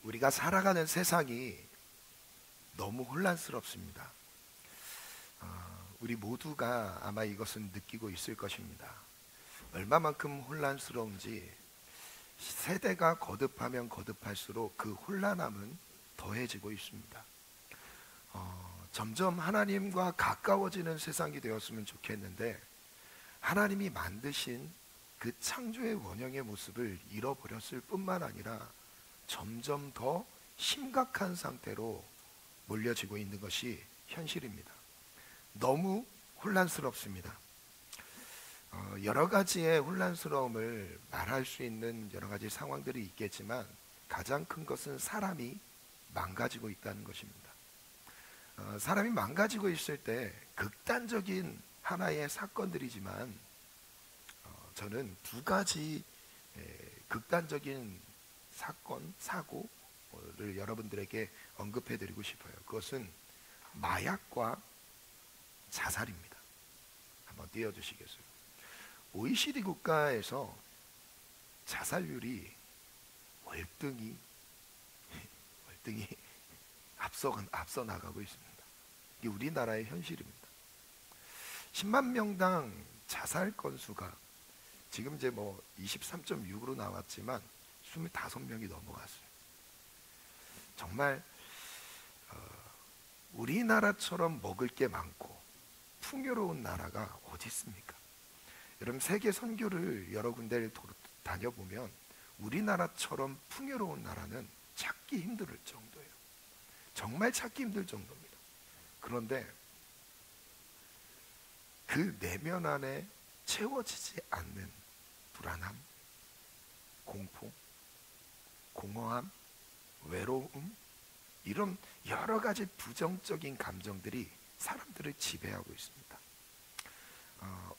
우리가 살아가는 세상이 너무 혼란스럽습니다. 우리 모두가 아마 이것은 느끼고 있을 것입니다. 얼마만큼 혼란스러운지 세대가 거듭하면 거듭할수록 그 혼란함은 더해지고 있습니다. 점점 하나님과 가까워지는 세상이 되었으면 좋겠는데 하나님이 만드신 그 창조의 원형의 모습을 잃어버렸을 뿐만 아니라 점점 더 심각한 상태로 몰려지고 있는 것이 현실입니다. 너무 혼란스럽습니다. 여러 가지의 혼란스러움을 말할 수 있는 여러 가지 상황들이 있겠지만 가장 큰 것은 사람이 망가지고 있다는 것입니다. 사람이 망가지고 있을 때 극단적인 하나의 사건들이지만 저는 두 가지 극단적인 사건, 사고를 여러분들에게 언급해 드리고 싶어요. 그것은 마약과 자살입니다. 한번 띄워주시겠어요? OECD 국가에서 자살률이 월등히 앞서 나가고 있습니다. 이게 우리나라의 현실입니다. 10만 명당 자살 건수가 지금 이제 23.6으로 나왔지만 25명이 넘어갔어요. 정말 우리나라처럼 먹을 게 많고 풍요로운 나라가 어디 있습니까? 여러분 세계 선교를 여러 군데를 다녀보면 우리나라처럼 풍요로운 나라는 찾기 힘들 정도예요. 정말 찾기 힘들 정도입니다. 그런데 그 내면 안에 채워지지 않는 불안함, 공포, 공허함, 외로움, 이런 여러 가지 부정적인 감정들이 사람들을 지배하고 있습니다.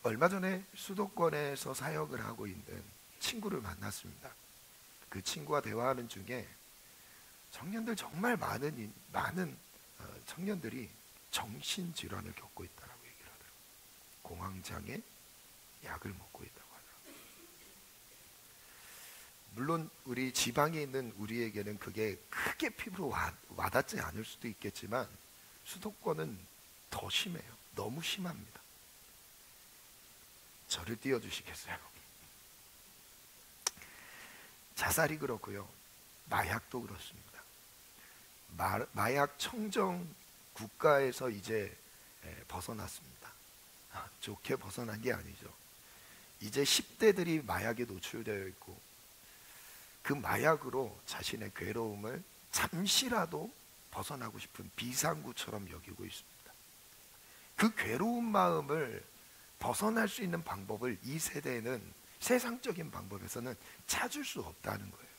얼마 전에 수도권에서 사역을 하고 있는 친구를 만났습니다. 그 친구와 대화하는 중에 청년들 정말 많은 청년들이 정신질환을 겪고 있다고 얘기를 하더라고요. 공황장애 약을 먹고 있다고 하더라고요. 물론 우리 지방에 있는 우리에게는 그게 크게 피부로 와닿지 않을 수도 있겠지만 수도권은 더 심해요. 너무 심합니다. 저를 띄워주시겠어요? 자살이 그렇고요. 마약도 그렇습니다. 마약 청정 국가에서 이제 벗어났습니다. 좋게 벗어난 게 아니죠. 이제 10대들이 마약에 노출되어 있고 그 마약으로 자신의 괴로움을 잠시라도 벗어나고 싶은 비상구처럼 여기고 있습니다. 그 괴로운 마음을 벗어날 수 있는 방법을 이 세대에는 세상적인 방법에서는 찾을 수 없다는 거예요.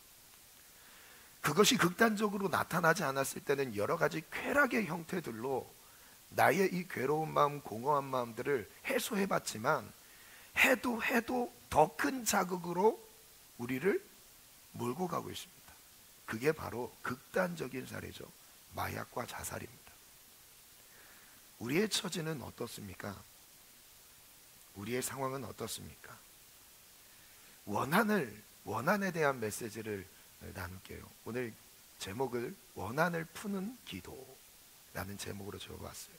그것이 극단적으로 나타나지 않았을 때는 여러 가지 쾌락의 형태들로 나의 이 괴로운 마음, 공허한 마음들을 해소해봤지만 해도 더 큰 자극으로 우리를 몰고 가고 있습니다. 그게 바로 극단적인 사례죠. 마약과 자살입니다. 우리의 처지는 어떻습니까? 우리의 상황은 어떻습니까? 원한에 대한 메시지를 나눌게요. 오늘 제목을 원한을 푸는 기도라는 제목으로 적어봤어요.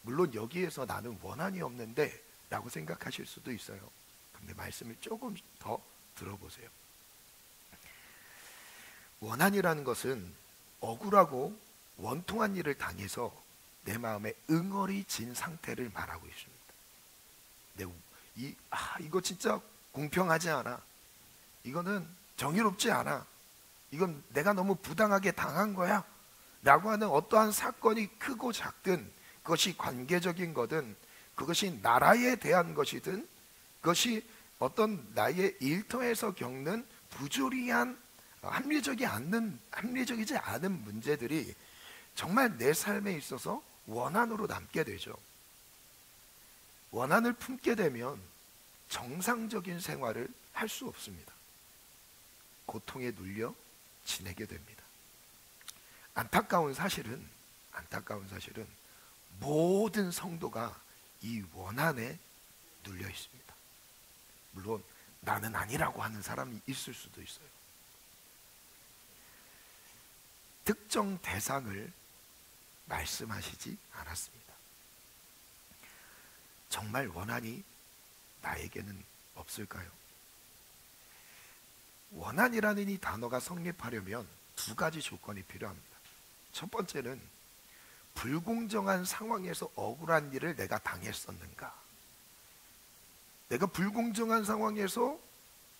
물론 여기에서 나는 원한이 없는데 라고 생각하실 수도 있어요. 근데 말씀을 조금 더 들어보세요. 원한이라는 것은 억울하고 원통한 일을 당해서 내 마음에 응어리 진 상태를 말하고 있습니다. 이거 진짜 공평하지 않아. 이거는 정의롭지 않아. 이건 내가 너무 부당하게 당한 거야 라고 하는 어떠한 사건이 크고 작든, 그것이 관계적인 거든, 그것이 나라에 대한 것이든, 그것이 어떤 나의 일터에서 겪는 부조리한 합리적이지 않은 문제들이 정말 내 삶에 있어서 원한으로 남게 되죠. 원한을 품게 되면 정상적인 생활을 할 수 없습니다. 고통에 눌려 지내게 됩니다. 안타까운 사실은 모든 성도가 이 원한에 눌려 있습니다. 물론 나는 아니라고 하는 사람이 있을 수도 있어요. 특정 대상을 말씀하시지 않았습니다. 정말 원한이 나에게는 없을까요? 원한이라는 이 단어가 성립하려면 두 가지 조건이 필요합니다. 첫 번째는 불공정한 상황에서 억울한 일을 내가 당했었는가? 내가 불공정한 상황에서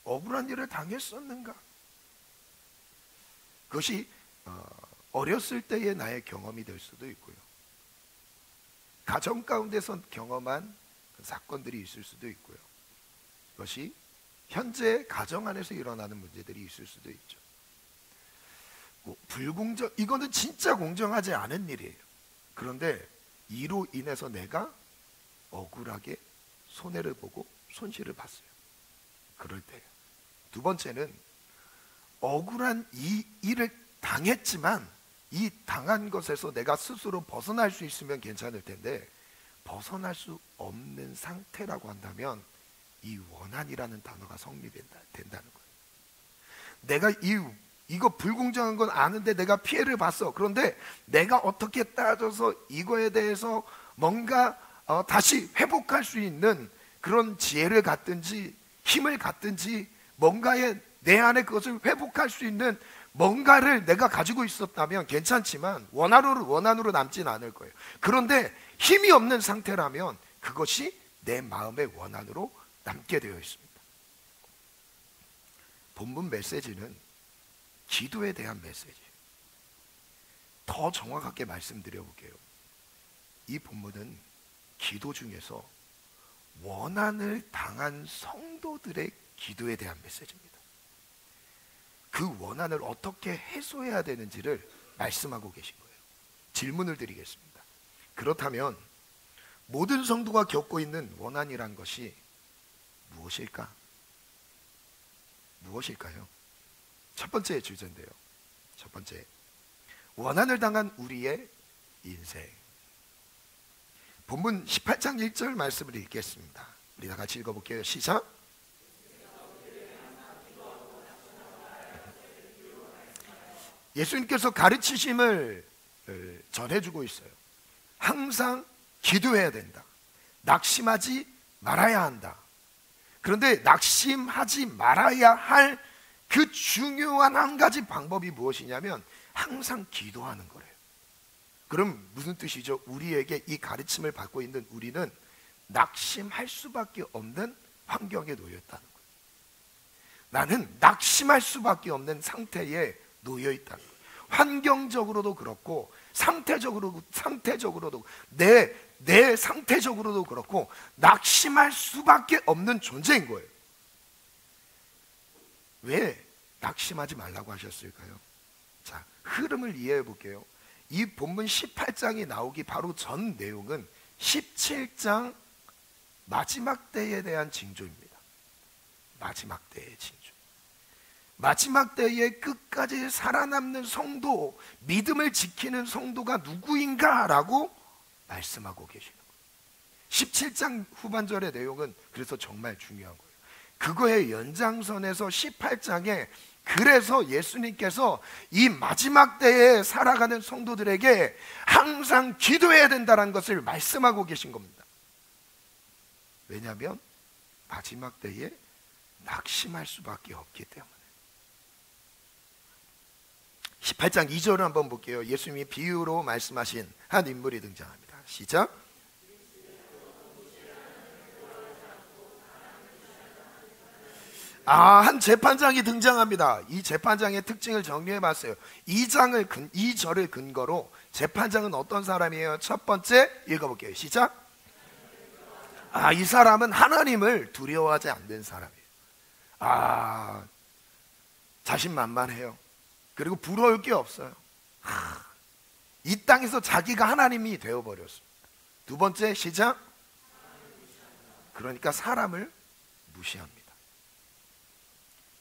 억울한 일을 당했었는가? 그것이 어렸을 때의 나의 경험이 될 수도 있고요, 가정 가운데서 경험한 사건들이 있을 수도 있고요, 그것이 현재 가정 안에서 일어나는 문제들이 있을 수도 있죠. 이거는 진짜 공정하지 않은 일이에요. 그런데 이로 인해서 내가 억울하게 손해를 보고 손실을 봤어요. 그럴 때예요. 두 번째는 억울한 이 일을 당했지만 이 당한 것에서 내가 스스로 벗어날 수 있으면 괜찮을 텐데 벗어날 수 없는 상태라고 한다면 이 원한이라는 단어가 성립된다는 거예요. 내가 이거 불공정한 건 아는데 내가 피해를 봤어. 그런데 내가 어떻게 따져서 이거에 대해서 뭔가 다시 회복할 수 있는 그런 지혜를 갖든지 힘을 갖든지 뭔가에 내 안에 그것을 회복할 수 있는 뭔가를 내가 가지고 있었다면 괜찮지만 원한으로 남지는 않을 거예요. 그런데 힘이 없는 상태라면 그것이 내 마음의 원한으로 남게 되어 있습니다. 본문 메시지는 기도에 대한 메시지예요. 더 정확하게 말씀드려 볼게요. 이 본문은 기도 중에서 원한을 당한 성도들의 기도에 대한 메시지입니다. 그 원한을 어떻게 해소해야 되는지를 말씀하고 계신 거예요. 질문을 드리겠습니다. 그렇다면 모든 성도가 겪고 있는 원한이란 것이 무엇일까? 무엇일까요? 첫 번째 주제인데요. 첫 번째, 원한을 당한 우리의 인생. 본문 18장 1절 말씀을 읽겠습니다. 우리 다 같이 읽어볼게요. 시작. 예수님께서 가르치심을 전해주고 있어요. 항상 기도해야 된다. 낙심하지 말아야 한다. 그런데 낙심하지 말아야 할 그 중요한 한 가지 방법이 무엇이냐면 항상 기도하는 거래요. 그럼 무슨 뜻이죠? 우리에게 이 가르침을 받고 있는 우리는 낙심할 수밖에 없는 환경에 놓여있다는 거예요. 나는 낙심할 수밖에 없는 상태에 놓여있다는 거예요. 환경적으로도 그렇고 상태적으로도 내 상태적으로도 그렇고 낙심할 수밖에 없는 존재인 거예요. 왜 낙심하지 말라고 하셨을까요? 자, 흐름을 이해해 볼게요. 이 본문 18장이 나오기 바로 전 내용은 17장 마지막 때에 대한 징조입니다. 마지막 때의 징조. 마지막 때에 끝까지 살아남는 성도, 믿음을 지키는 성도가 누구인가라고 말씀하고 계시는 거예요. 17장 후반절의 내용은 그래서 정말 중요한 거예요. 그거의 연장선에서 18장에 그래서 예수님께서 이 마지막 때에 살아가는 성도들에게 항상 기도해야 된다는 것을 말씀하고 계신 겁니다. 왜냐하면 마지막 때에 낙심할 수밖에 없기 때문에. 18장 2절을 한번 볼게요. 예수님이 비유로 말씀하신 한 인물이 등장합니다. 시작. 한 재판장이 등장합니다. 이 재판장의 특징을 정리해 봤어요. 이 절을 근거로 재판장은 어떤 사람이에요? 첫 번째 읽어볼게요. 시작. 이 사람은 하나님을 두려워하지 않는 사람이에요. 자신만만해요. 그리고 부러울 게 없어요. 이 땅에서 자기가 하나님이 되어버렸습니다. 두 번째 시작. 그러니까 사람을 무시합니다.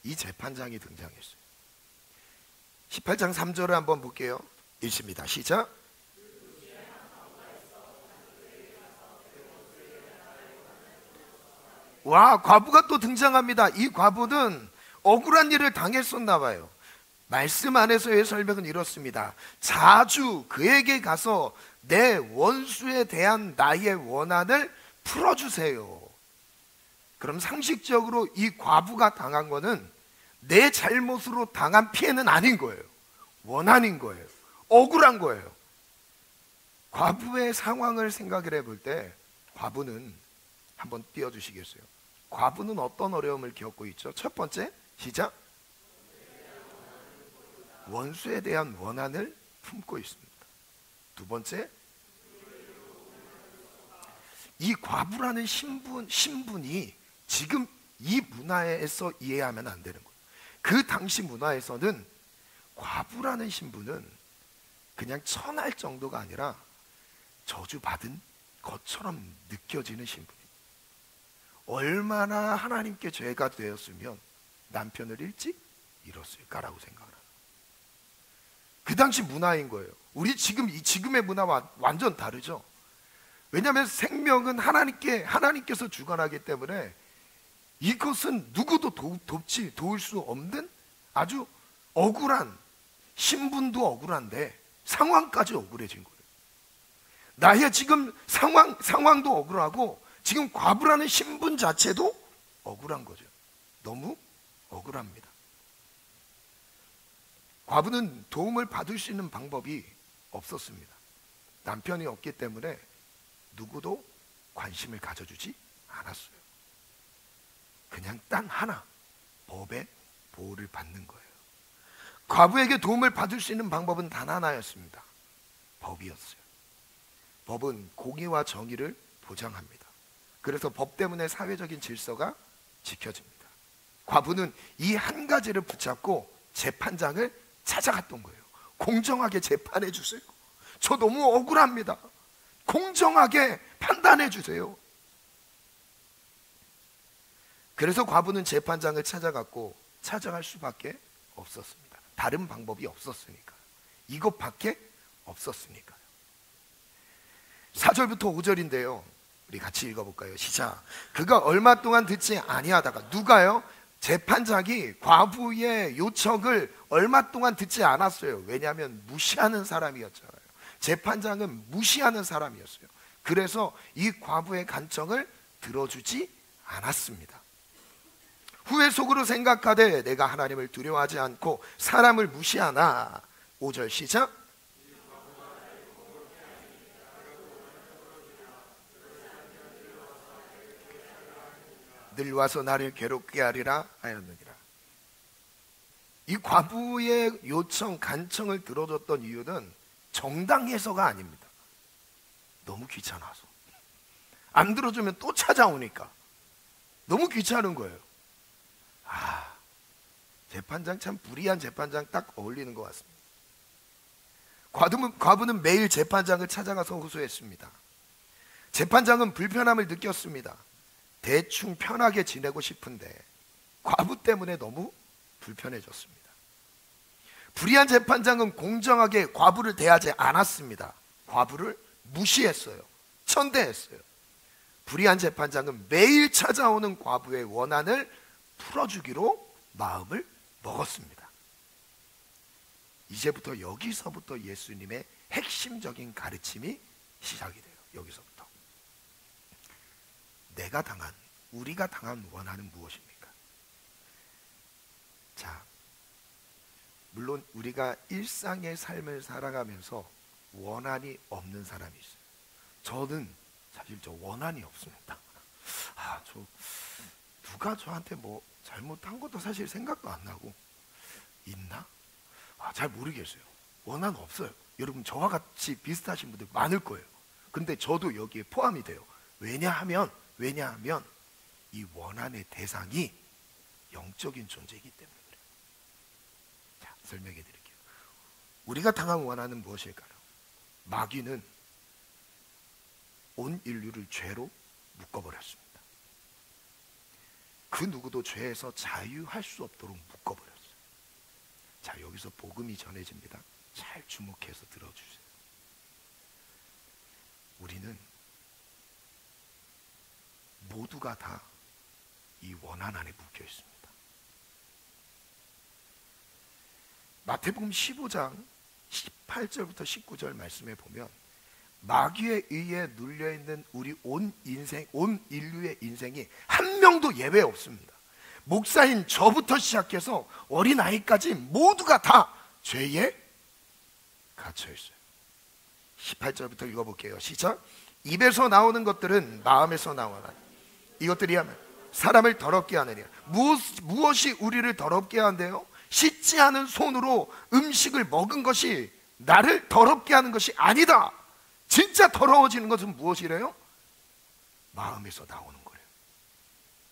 이 재판장이 등장했어요. 18장 3절을 한번 볼게요. 읽습니다. 시작. 과부가 또 등장합니다. 이 과부는 억울한 일을 당했었나 봐요. 말씀 안에서의 설명은 이렇습니다. 자주 그에게 가서 내 원수에 대한 나의 원한을 풀어주세요. 그럼 상식적으로 이 과부가 당한 거는 내 잘못으로 당한 피해는 아닌 거예요. 원한인 거예요. 억울한 거예요. 과부의 상황을 생각을 해볼 때 과부는 한번 띄워주시겠어요? 과부는 어떤 어려움을 겪고 있죠? 첫 번째, 시작. 원수에 대한 원한을 품고 있습니다. 두 번째, 이 과부라는 신분이 지금 이 문화에서 이해하면 안 되는 거예요. 그 당시 문화에서는 과부라는 신분은 그냥 천할 정도가 아니라 저주받은 것처럼 느껴지는 신분입니다. 얼마나 하나님께 죄가 되었으면 남편을 일찍 잃었을까라고 생각을 합니다. 그 당시 문화인 거예요. 우리 지금의 문화와 완전 다르죠. 왜냐하면 생명은 하나님께서 주관하기 때문에 이것은 누구도 도울 수 없는 아주 억울한, 신분도 억울한데 상황까지 억울해진 거예요. 나의 지금 상황도 억울하고 지금 과부라는 신분 자체도 억울한 거죠. 너무 억울합니다. 과부는 도움을 받을 수 있는 방법이 없었습니다. 남편이 없기 때문에 누구도 관심을 가져주지 않았어요. 그냥 딱 하나, 법의 보호를 받는 거예요. 과부에게 도움을 받을 수 있는 방법은 단 하나였습니다. 법이었어요. 법은 공의와 정의를 보장합니다. 그래서 법 때문에 사회적인 질서가 지켜집니다. 과부는 이 한 가지를 붙잡고 재판장을 찾아갔던 거예요. 공정하게 재판해 주세요. 저 너무 억울합니다. 공정하게 판단해 주세요. 그래서 과부는 재판장을 찾아갈 수밖에 없었습니다. 다른 방법이 없었으니까. 이것밖에 없었으니까요. 4절부터 5절인데요. 우리 같이 읽어볼까요? 시작. 그가 얼마 동안 듣지 아니하다가, 누가요? 재판장이 과부의 요청을 얼마 동안 듣지 않았어요. 왜냐하면 무시하는 사람이었잖아요. 재판장은 무시하는 사람이었어요. 그래서 이 과부의 간청을 들어주지 않았습니다. 후에 속으로 생각하되 내가 하나님을 두려워하지 않고 사람을 무시하나. 5절 시작. 늘 와서 나를 괴롭게 하리라 하였느니라. 이 과부의 요청, 간청을 들어줬던 이유는 정당해서가 아닙니다. 너무 귀찮아서. 안 들어주면 또 찾아오니까 너무 귀찮은 거예요. 재판장 참 불의한 재판장 딱 어울리는 것 같습니다. 과부는 매일 재판장을 찾아가서 호소했습니다. 재판장은 불편함을 느꼈습니다. 대충 편하게 지내고 싶은데 과부 때문에 너무 불편해졌습니다. 불의한 재판장은 공정하게 과부를 대하지 않았습니다. 과부를 무시했어요. 천대했어요. 불의한 재판장은 매일 찾아오는 과부의 원한을 풀어주기로 마음을 먹었습니다. 이제부터 여기서부터 예수님의 핵심적인 가르침이 시작이 돼요. 여기서부터. 우리가 당한 원한은 무엇입니까? 자, 물론 우리가 일상의 삶을 살아가면서 원한이 없는 사람이 있어요. 저는 사실 저 원한이 없습니다. 누가 저한테 뭐 잘못한 것도 사실 생각도 안 나고 있나? 잘 모르겠어요. 원한 없어요. 여러분 저와 같이 비슷하신 분들 많을 거예요. 근데 저도 여기에 포함이 돼요. 왜냐하면 이 원한의 대상이 영적인 존재이기 때문에 그래요. 자, 설명해 드릴게요. 우리가 당한 원한은 무엇일까요? 마귀는 온 인류를 죄로 묶어버렸습니다. 그 누구도 죄에서 자유할 수 없도록 묶어버렸어요. 자, 여기서 복음이 전해집니다. 잘 주목해서 들어주세요. 우리는 모두가 다 이 원한 안에 묶여 있습니다. 마태복음 15장 18절부터 19절 말씀에 보면 마귀에 의해 눌려있는 우리 온 인류의 인생이 한 명도 예외 없습니다. 목사인 저부터 시작해서 어린아이까지 모두가 다 죄에 갇혀있어요. 18절부터 읽어볼게요. 시작. 입에서 나오는 것들은 마음에서 나오나 이것들이 하면 사람을 더럽게 하느니라. 무엇이 우리를 더럽게 한대요? 씻지 않은 손으로 음식을 먹은 것이 나를 더럽게 하는 것이 아니다. 진짜 더러워지는 것은 무엇이래요? 마음에서 나오는 거래요.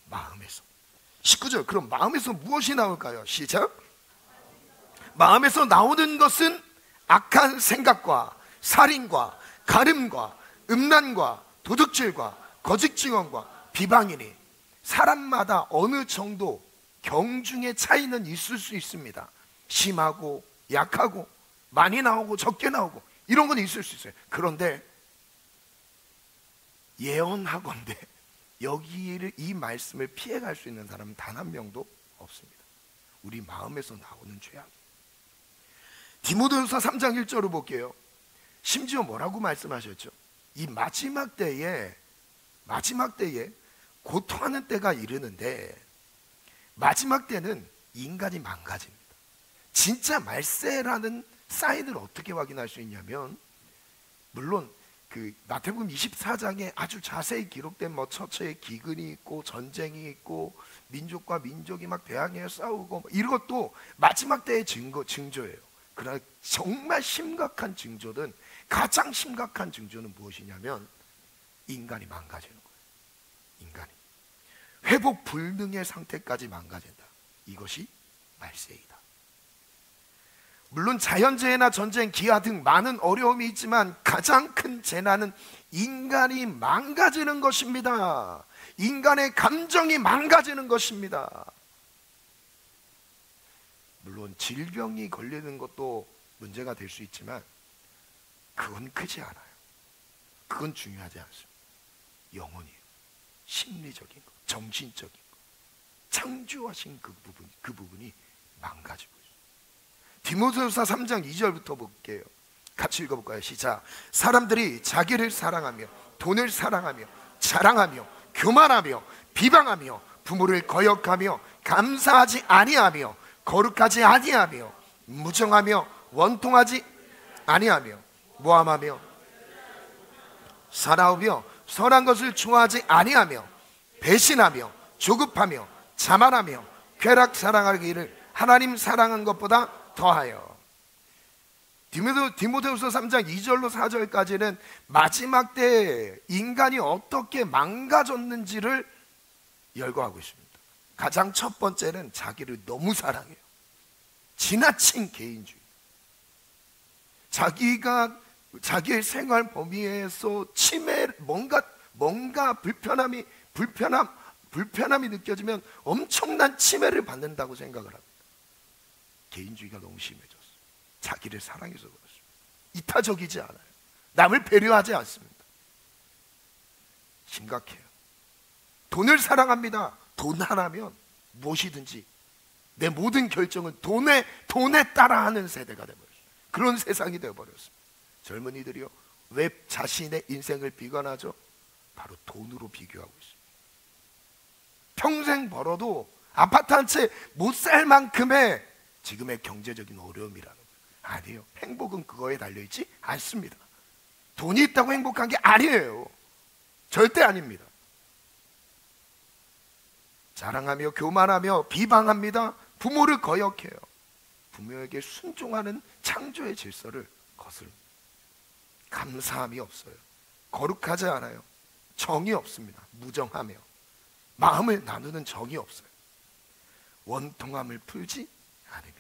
마음에서. 19절. 그럼 마음에서 무엇이 나올까요? 시작. 마음에서 나오는 것은 악한 생각과 살인과 간음과 음란과 도둑질과 거짓 증언과 비방이니 사람마다 어느 정도 경중의 차이는 있을 수 있습니다. 심하고 약하고 많이 나오고 적게 나오고 이런 건 있을 수 있어요. 그런데 예언하건대 여기를 이 말씀을 피해갈 수 있는 사람은 단 한 명도 없습니다. 우리 마음에서 나오는 죄악. 디모데후서 3장 1절을 볼게요. 심지어 뭐라고 말씀하셨죠? 이 마지막 때에 고통하는 때가 이르는데 마지막 때는 인간이 망가집니다. 진짜 말세라는 사인을 어떻게 확인할 수 있냐면, 물론 그 마태복음 24장에 아주 자세히 기록된 뭐 처처의 기근이 있고 전쟁이 있고 민족과 민족이 막 대항해 싸우고 이것도 마지막 때의 징조예요. 그러나 정말 심각한 징조는, 가장 심각한 징조는 무엇이냐면 인간이 망가지는 거예요. 인간이 회복 불능의 상태까지 망가진다. 이것이 말세이다. 물론 자연재해나 전쟁, 기아 등 많은 어려움이 있지만 가장 큰 재난은 인간이 망가지는 것입니다. 인간의 감정이 망가지는 것입니다. 물론 질병이 걸리는 것도 문제가 될 수 있지만 그건 크지 않아요. 그건 중요하지 않습니다. 영혼이에요. 심리적인 것, 정신적인 것, 창조하신 그 부분이 망가지고 있어요. 디모데후서 3장 2절부터 볼게요. 같이 읽어볼까요? 시작. 사람들이 자기를 사랑하며 돈을 사랑하며 자랑하며 교만하며 비방하며 부모를 거역하며 감사하지 아니하며 거룩하지 아니하며 무정하며 원통하지 아니하며 모함하며 사나우며 선한 것을 좋아하지 아니하며 배신하며 조급하며 자만하며 쾌락 사랑하기를 하나님 사랑한 것보다 더하여. 디모데후서 3장 2절로 4절까지는 마지막 때 인간이 어떻게 망가졌는지를 열거하고 있습니다. 가장 첫 번째는 자기를 너무 사랑해요. 지나친 개인주의. 자기의 생활 범위에서 뭔가 불편함이 느껴지면 엄청난 침해를 받는다고 생각을 합니다. 개인주의가 너무 심해졌어요. 자기를 사랑해서 그렇습니다. 이타적이지 않아요. 남을 배려하지 않습니다. 심각해요. 돈을 사랑합니다. 돈 하나면 무엇이든지 내 모든 결정은 돈에 따라 하는 세대가 되어버렸어요. 그런 세상이 되어버렸습니다. 젊은이들이요, 왜 자신의 인생을 비관하죠? 바로 돈으로 비교하고 있습니다. 평생 벌어도 아파트 한 채 못 살 만큼의 지금의 경제적인 어려움이라는 거예요. 아니에요. 행복은 그거에 달려있지 않습니다. 돈이 있다고 행복한 게 아니에요. 절대 아닙니다. 자랑하며 교만하며 비방합니다. 부모를 거역해요. 부모에게 순종하는 창조의 질서를 거스릅니다. 감사함이 없어요. 거룩하지 않아요. 정이 없습니다. 무정하며 마음을 나누는 정이 없어요. 원통함을 풀지 않으며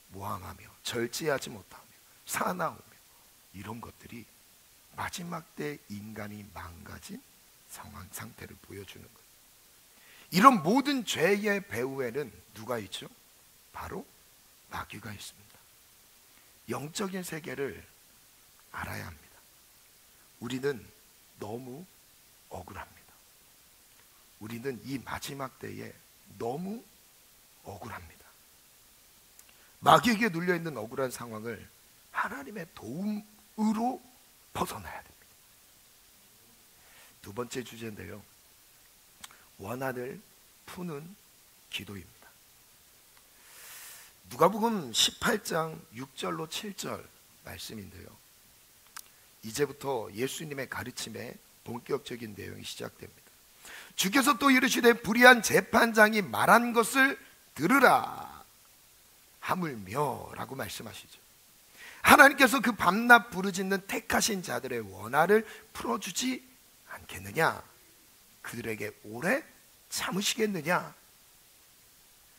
모함하며 절제하지 못하며 사나우며, 이런 것들이 마지막 때 인간이 망가진 상태를 보여주는 거예요. 이런 모든 죄의 배후에는 누가 있죠? 바로 마귀가 있습니다. 영적인 세계를 알아야 합니다. 우리는 너무 억울합니다. 우리는 이 마지막 때에 너무 억울합니다. 마귀에게 눌려있는 억울한 상황을 하나님의 도움으로 벗어나야 됩니다. 두 번째 주제인데요, 원한을 푸는 기도입니다. 누가복음 18장 6절로 7절 말씀인데요, 이제부터 예수님의 가르침에 본격적인 내용이 시작됩니다. 주께서 또 이르시되 불의한 재판장이 말한 것을 들으라 하물며 라고 말씀하시죠. 하나님께서 그 밤낮 부르짖는 택하신 자들의 원한을 풀어주지 않겠느냐? 그들에게 오래 참으시겠느냐?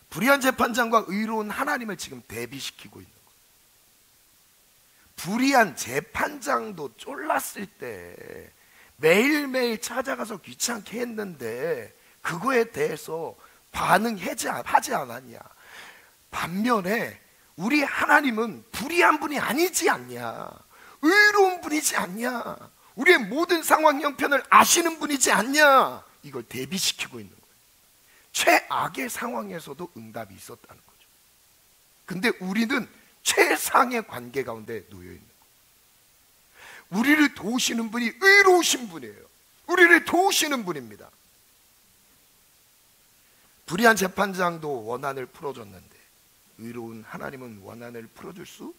불의한 재판장과 의로운 하나님을 지금 대비시키고 있는 거예요. 불의한 재판장도 쫄랐을 때 매일매일 찾아가서 귀찮게 했는데 그거에 대해서 반응하지 않았냐? 반면에 우리 하나님은 불의한 분이 아니지 않냐? 의로운 분이지 않냐? 우리의 모든 상황 형편을 아시는 분이지 않냐? 이걸 대비시키고 있는 거예요. 최악의 상황에서도 응답이 있었다는 거죠. 근데 우리는 최상의 관계 가운데 놓여 있는 거예요. 우리를 도우시는 분이 의로우신 분이에요. 우리를 도우시는 분입니다. 불의한 재판장도 원한을 풀어줬는데 의로운 하나님은 원한을 풀어줄 수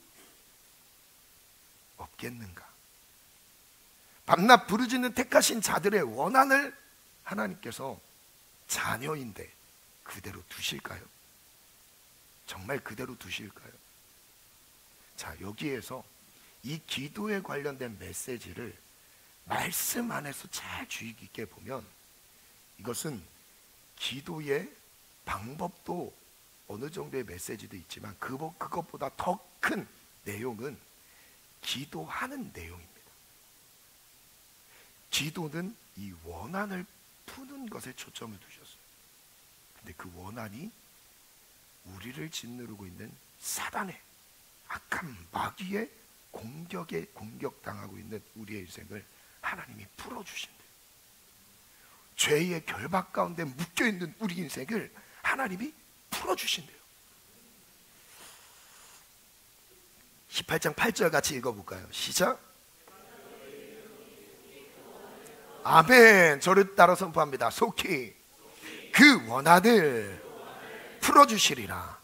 없겠는가? 밤낮 부르짖는 택하신 자들의 원한을 하나님께서 자녀인데 그대로 두실까요? 정말 그대로 두실까요? 자, 여기에서 이 기도에 관련된 메시지를 말씀 안에서 잘 주의 깊게 보면 이것은 기도의 방법도 어느 정도의 메시지도 있지만 그것보다 더 큰 내용은 기도하는 내용입니다. 기도는 이 원한을 푸는 것에 초점을 두셨어요. 근데 그 원한이 우리를 짓누르고 있는 사단의 악한 마귀의 공격에 공격당하고 있는 우리의 인생을 하나님이 풀어주신대요. 죄의 결박 가운데 묶여있는 우리 인생을 하나님이 풀어주신대요. 18장 8절 같이 읽어볼까요? 시작. 아멘. 저를 따라 선포합니다. 속히 그 원한을 풀어주시리라.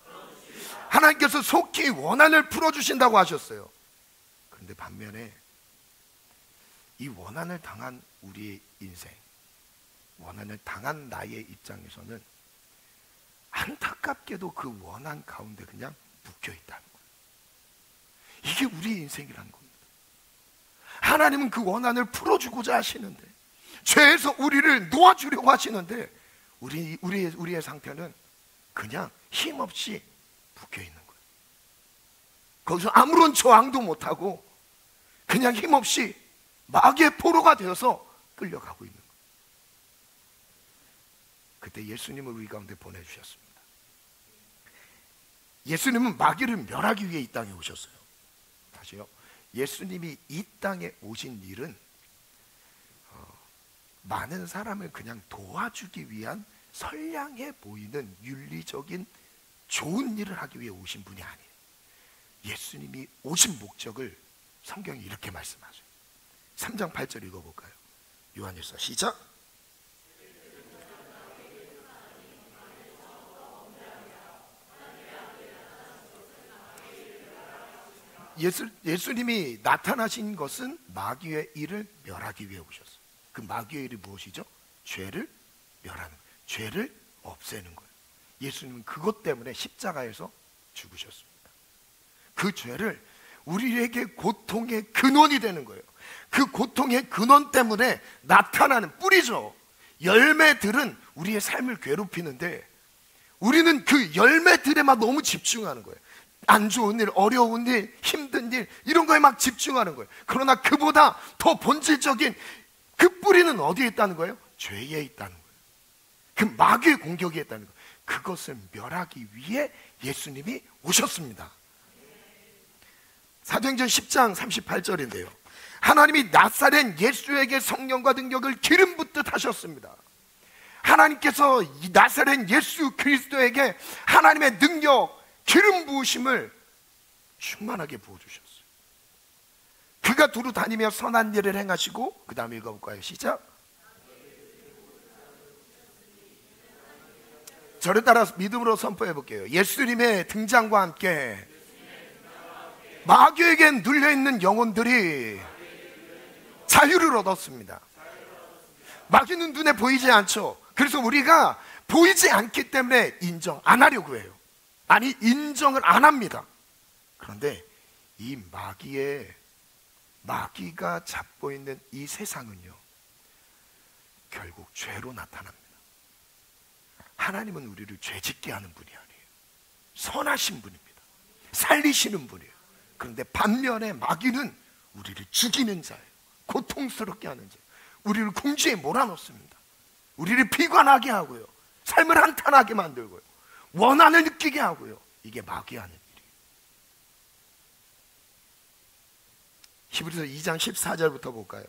하나님께서 속히 원한을 풀어주신다고 하셨어요. 그런데 반면에 이 원한을 당한 우리의 인생, 원한을 당한 나의 입장에서는 안타깝게도 그 원한 가운데 그냥 묶여있다는 거예요. 이게 우리의 인생이라는 겁니다. 하나님은 그 원한을 풀어주고자 하시는데, 죄에서 우리를 놓아주려고 하시는데 우리의 상태는 그냥 힘없이 묶여있는 거예요. 거기서 아무런 저항도 못하고 그냥 힘없이 마귀의 포로가 되어서 끌려가고 있는 거예요. 그때 예수님을 우리 가운데 보내주셨습니다. 예수님은 마귀를 멸하기 위해 이 땅에 오셨어요. 다시요. 예수님이 이 땅에 오신 일은 많은 사람을 그냥 도와주기 위한 선량해 보이는 윤리적인 좋은 일을 하기 위해 오신 분이 아니에요. 예수님이 오신 목적을 성경이 이렇게 말씀하세요. 3장 8절 읽어볼까요? 요한일서 시작. 예수님이 나타나신 것은 마귀의 일을 멸하기 위해 오셨어요. 그 마귀의 일이 무엇이죠? 죄를 멸하는 거예요. 죄를 없애는 거예요. 예수님은 그것 때문에 십자가에서 죽으셨습니다. 그 죄를 우리에게 고통의 근원이 되는 거예요. 그 고통의 근원 때문에 나타나는 뿌리죠. 열매들은 우리의 삶을 괴롭히는데 우리는 그 열매들에만 너무 집중하는 거예요. 안 좋은 일, 어려운 일, 힘든 일, 이런 거에 막 집중하는 거예요. 그러나 그보다 더 본질적인 그 뿌리는 어디에 있다는 거예요? 죄에 있다는 거예요. 그 마귀의 공격에 있다는 거예요. 그것을 멸하기 위해 예수님이 오셨습니다. 사도행전 10장 38절인데요. 하나님이 나사렛 예수에게 성령과 능력을 기름 붓듯 하셨습니다. 하나님께서 이 나사렛 예수 그리스도에게 하나님의 능력, 기름 부으심을 충만하게 부어주셨어요. 그가 두루 다니며 선한 일을 행하시고, 그 다음에 읽어볼까요? 시작. 저를 따라 믿음으로 선포해 볼게요. 예수님의 등장과 함께 마귀에게 눌려있는 영혼들이 자유를 얻었습니다. 마귀는 눈에 보이지 않죠. 그래서 우리가 보이지 않기 때문에 인정 안 하려고 해요. 아니, 인정을 안 합니다. 그런데 이 마귀가 잡고 있는 이 세상은요, 결국 죄로 나타납니다. 하나님은 우리를 죄짓게 하는 분이 아니에요. 선하신 분입니다. 살리시는 분이에요. 그런데 반면에 마귀는 우리를 죽이는 자예요. 고통스럽게 하는 자예요. 우리를 궁지에 몰아넣습니다. 우리를 비관하게 하고요, 삶을 한탄하게 만들고요, 원한을 느끼게 하고요. 이게 마귀 하는 일이에요. 히브리서 2장 14절부터 볼까요?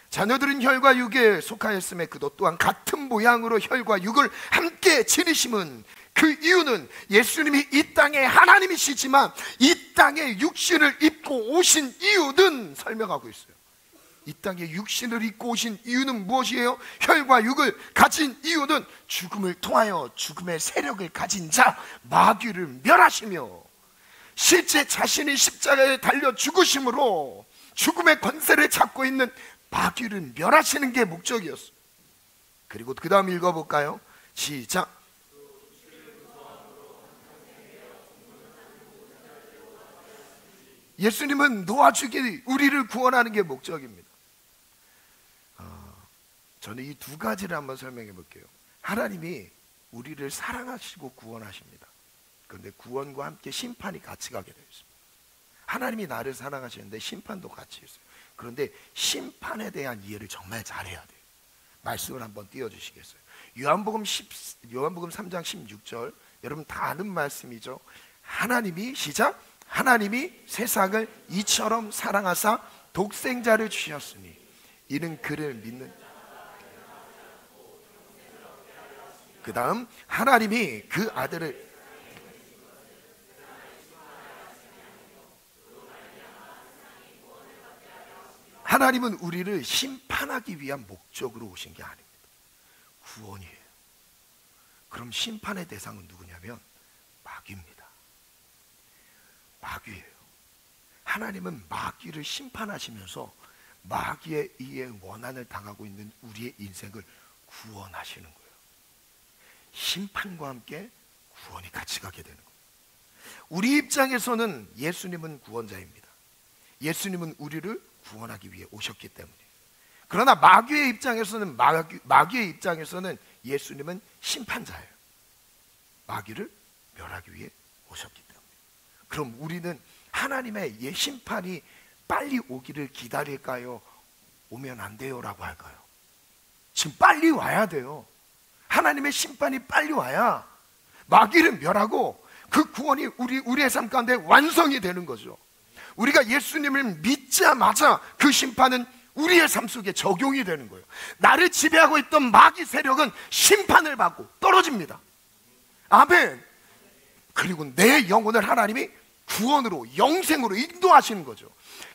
자녀들은 혈과 육에 속하였음에 그도 또한 같은 모양으로 혈과 육을 함께 지니심은, 그 이유는 예수님이 이 땅의 하나님이시지만 이 땅에 육신을 입고 오신 이유는 설명하고 있어요. 이 땅에 육신을 입고 오신 이유는 무엇이에요? 혈과 육을 가진 이유는 죽음을 통하여 죽음의 세력을 가진 자 마귀를 멸하시며, 실제 자신이 십자가에 달려 죽으심으로 죽음의 권세를 잡고 있는 마귀를 멸하시는 게 목적이었어요. 그리고 그 다음 읽어볼까요? 시작. 예수님은 놓아주기, 우리를 구원하는 게 목적입니다. 저는 이 두 가지를 한번 설명해 볼게요. 하나님이 우리를 사랑하시고 구원하십니다. 그런데 구원과 함께 심판이 같이 가게 되어 있습니다. 하나님이 나를 사랑하시는데 심판도 같이 있어요. 그런데 심판에 대한 이해를 정말 잘해야 돼요. 말씀을 한번 띄워주시겠어요? 요한복음 3장 16절, 여러분 다 아는 말씀이죠. 하나님이, 시작. 하나님이 세상을 이처럼 사랑하사 독생자를 주셨으니 이는 그를 믿는, 그 다음 하나님이 그 아들을, 하나님은 우리를 심판하기 위한 목적으로 오신 게 아닙니다. 구원이에요. 그럼 심판의 대상은 누구냐면 마귀입니다. 마귀예요. 하나님은 마귀를 심판하시면서 마귀에 의해 원한을 당하고 있는 우리의 인생을 구원하시는 거예요. 심판과 함께 구원이 같이 가게 되는 거예요. 우리 입장에서는 예수님은 구원자입니다. 예수님은 우리를 구원하기 위해 오셨기 때문에. 그러나 마귀의 입장에서는 마귀의 입장에서는 예수님은 심판자예요. 마귀를 멸하기 위해 오셨기 때문에. 그럼 우리는 하나님의 심판이 빨리 오기를 기다릴까요? 오면 안 돼요라고 할까요? 지금 빨리 와야 돼요. 하나님의 심판이 빨리 와야 마귀를 멸하고 그 구원이 우리의 삶 가운데 완성이 되는 거죠. 우리가 예수님을 믿자마자 그 심판은 우리의 삶 속에 적용이 되는 거예요. 나를 지배하고 있던 마귀 세력은 심판을 받고 떨어집니다. 아멘. 그리고 내 영혼을 하나님이 구원으로, 영생으로 인도하시는 거죠.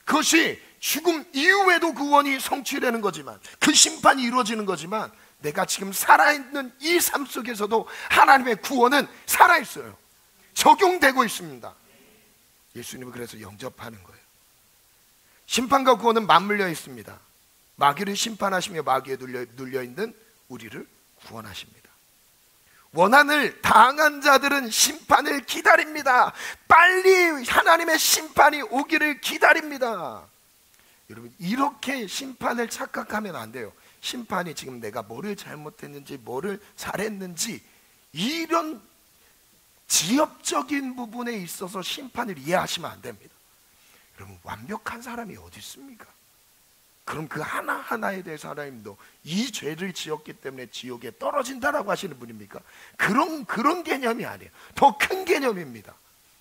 그것이 죽음 이후에도 구원이 성취되는 거지만, 그 심판이 이루어지는 거지만, 내가 지금 살아있는 이 삶 속에서도 하나님의 구원은 살아있어요. 적용되고 있습니다. 예수님은 그래서 영접하는 거예요. 심판과 구원은 맞물려 있습니다. 마귀를 심판하시며 마귀에 눌려있는 우리를 구원하십니다. 원한을 당한 자들은 심판을 기다립니다. 빨리 하나님의 심판이 오기를 기다립니다. 여러분, 이렇게 심판을 착각하면 안 돼요. 심판이 지금 내가 뭐를 잘못했는지, 뭐를 잘했는지, 이런 지엽적인 부분에 있어서 심판을 이해하시면 안 됩니다. 여러분, 완벽한 사람이 어디 있습니까? 그럼 그 하나하나에 대해서 하나님도 이 죄를 지었기 때문에 지옥에 떨어진다라고 하시는 분입니까? 그런 개념이 아니에요. 더 큰 개념입니다.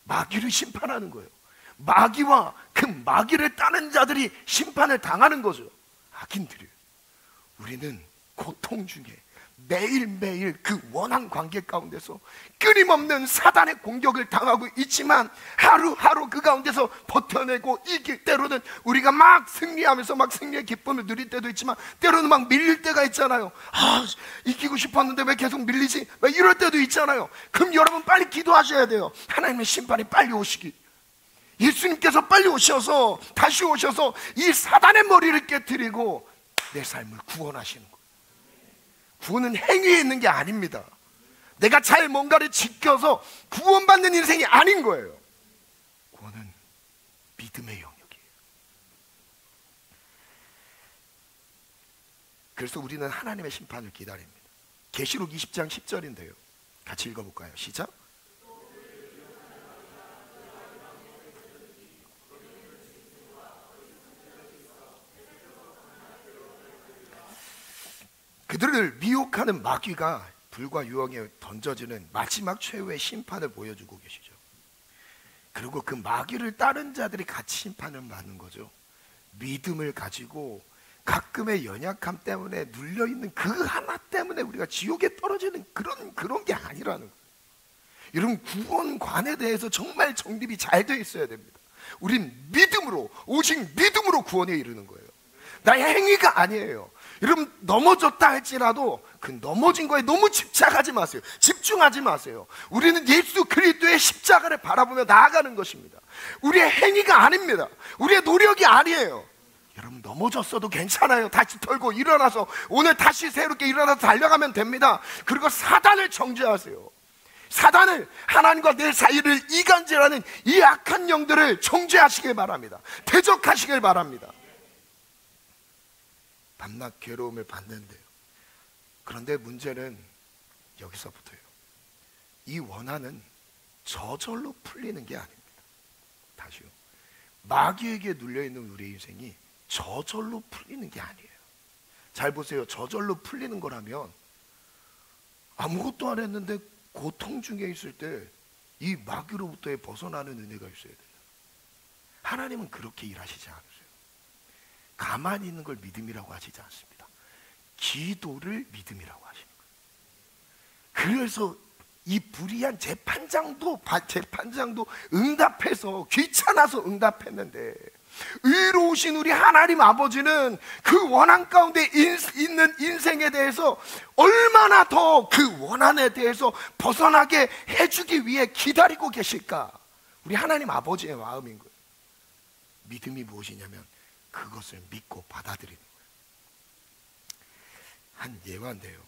마귀를 심판하는 거예요. 마귀와 그 마귀를 따는 자들이 심판을 당하는 거죠. 악인들이에요. 우리는 고통 중에, 매일매일 그 원한 관계 가운데서 끊임없는 사단의 공격을 당하고 있지만 하루하루 그 가운데서 버텨내고 이길 때로는 우리가 막 승리하면서 막 승리의 기쁨을 누릴 때도 있지만 때로는 막 밀릴 때가 있잖아요. 이기고 싶었는데 왜 계속 밀리지? 왜 이럴 때도 있잖아요. 그럼 여러분 빨리 기도하셔야 돼요. 하나님의 심판이 빨리 오시기, 예수님께서 빨리 오셔서 다시 오셔서 이 사단의 머리를 깨뜨리고 내 삶을 구원하시는 거예요. 구원은 행위에 있는 게 아닙니다. 내가 잘 뭔가를 지켜서 구원받는 인생이 아닌 거예요. 구원은 믿음의 영역이에요. 그래서 우리는 하나님의 심판을 기다립니다. 계시록 20장 10절인데요. 같이 읽어볼까요? 시작. 그들을 미혹하는 마귀가 불과 유황에 던져지는 마지막 최후의 심판을 보여주고 계시죠. 그리고 그 마귀를 따른 자들이 같이 심판을 받는 거죠. 믿음을 가지고 가끔의 연약함 때문에 눌려있는 그 하나 때문에 우리가 지옥에 떨어지는 그런 게 아니라는 거예요. 이런 구원관에 대해서 정말 정립이 잘 되어 있어야 됩니다. 우린 믿음으로, 오직 믿음으로 구원에 이르는 거예요. 나의 행위가 아니에요. 여러분 넘어졌다 할지라도 그 넘어진 거에 너무 집착하지 마세요. 집중하지 마세요. 우리는 예수 그리스도의 십자가를 바라보며 나아가는 것입니다. 우리의 행위가 아닙니다. 우리의 노력이 아니에요. 여러분 넘어졌어도 괜찮아요. 다시 털고 일어나서 오늘 다시 새롭게 일어나서 달려가면 됩니다. 그리고 사단을 정죄하세요. 사단을, 하나님과 내 사이를 이간질하는 이 악한 영들을 정죄하시길 바랍니다. 대적하시길 바랍니다. 밤낮 괴로움을 받는데요. 그런데 문제는 여기서부터예요. 이 원한은 저절로 풀리는 게 아닙니다. 다시요. 마귀에게 눌려있는 우리의 인생이 저절로 풀리는 게 아니에요. 잘 보세요. 저절로 풀리는 거라면 아무것도 안 했는데 고통 중에 있을 때 이 마귀로부터의 벗어나는 은혜가 있어야 돼요. 하나님은 그렇게 일하시지 않으세요. 가만히 있는 걸 믿음이라고 하시지 않습니다. 기도를 믿음이라고 하시는 거예요. 그래서 이 불의한 재판장도 응답해서 귀찮아서 응답했는데 의로우신 우리 하나님 아버지는 그 원한 가운데 있는 인생에 대해서 얼마나 더 그 원한에 대해서 벗어나게 해주기 위해 기다리고 계실까? 우리 하나님 아버지의 마음인 거예요. 믿음이 무엇이냐면 그것을 믿고 받아들이는 거예요. 한 예화인데요.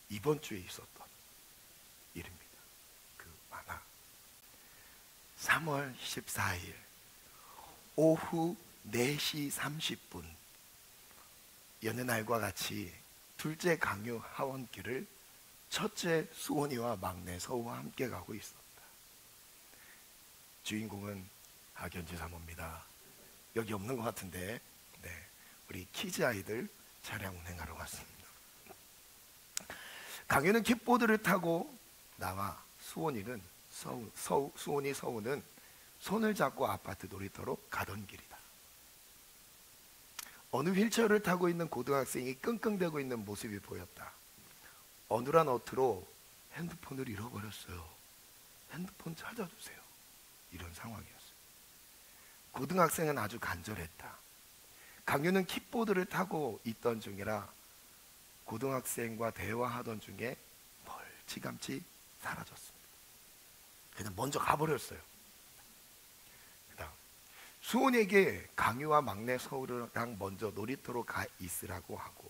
이번 주에 있었던 일입니다. 그 만화 3월 14일 오후 4시 30분 여느 날과 같이 둘째 강요 하원길을 첫째 수원이와 막내 서우와 함께 가고 있었다. 주인공은 하견지 사모입니다. 여기 없는 것 같은데, 네, 우리 키즈 아이들 차량 운행하러 갔습니다. 강유는 킥보드를 타고 나와 수원이 서우는 손을 잡고 아파트 놀이터로 가던 길이다. 어느 휠체어를 타고 있는 고등학생이 끙끙대고 있는 모습이 보였다. 어눌한 어투로 핸드폰을 잃어버렸어요. 핸드폰 찾아주세요. 이런 상황이었어요. 고등학생은 아주 간절했다. 강유는 킥보드를 타고 있던 중이라 고등학생과 대화하던 중에 멀찌감치 사라졌습니다. 그냥 먼저 가버렸어요. 그다음 수온에게 강유와 막내 서울이랑 먼저 놀이터로 가 있으라고 하고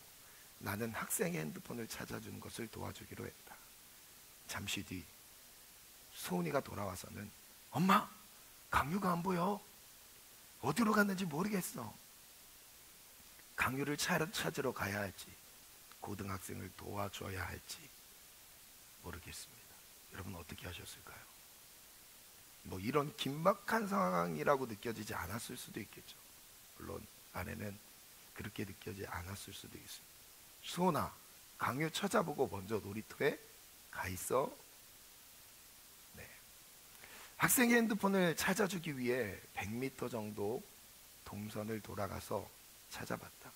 나는 학생의 핸드폰을 찾아주는 것을 도와주기로 했다. 잠시 뒤 수온이가 돌아와서는 엄마, 강유가 안 보여. 어디로 갔는지 모르겠어. 강유를 찾으러 가야 할지 고등학생을 도와줘야 할지 모르겠습니다. 여러분 어떻게 하셨을까요? 뭐 이런 긴박한 상황이라고 느껴지지 않았을 수도 있겠죠. 물론 아내는 그렇게 느껴지지 않았을 수도 있습니다. 수호나, 강유 찾아보고 먼저 놀이터에 가 있어. 네. 학생의 핸드폰을 찾아주기 위해 100m 정도 동선을 돌아가서 찾아봤다.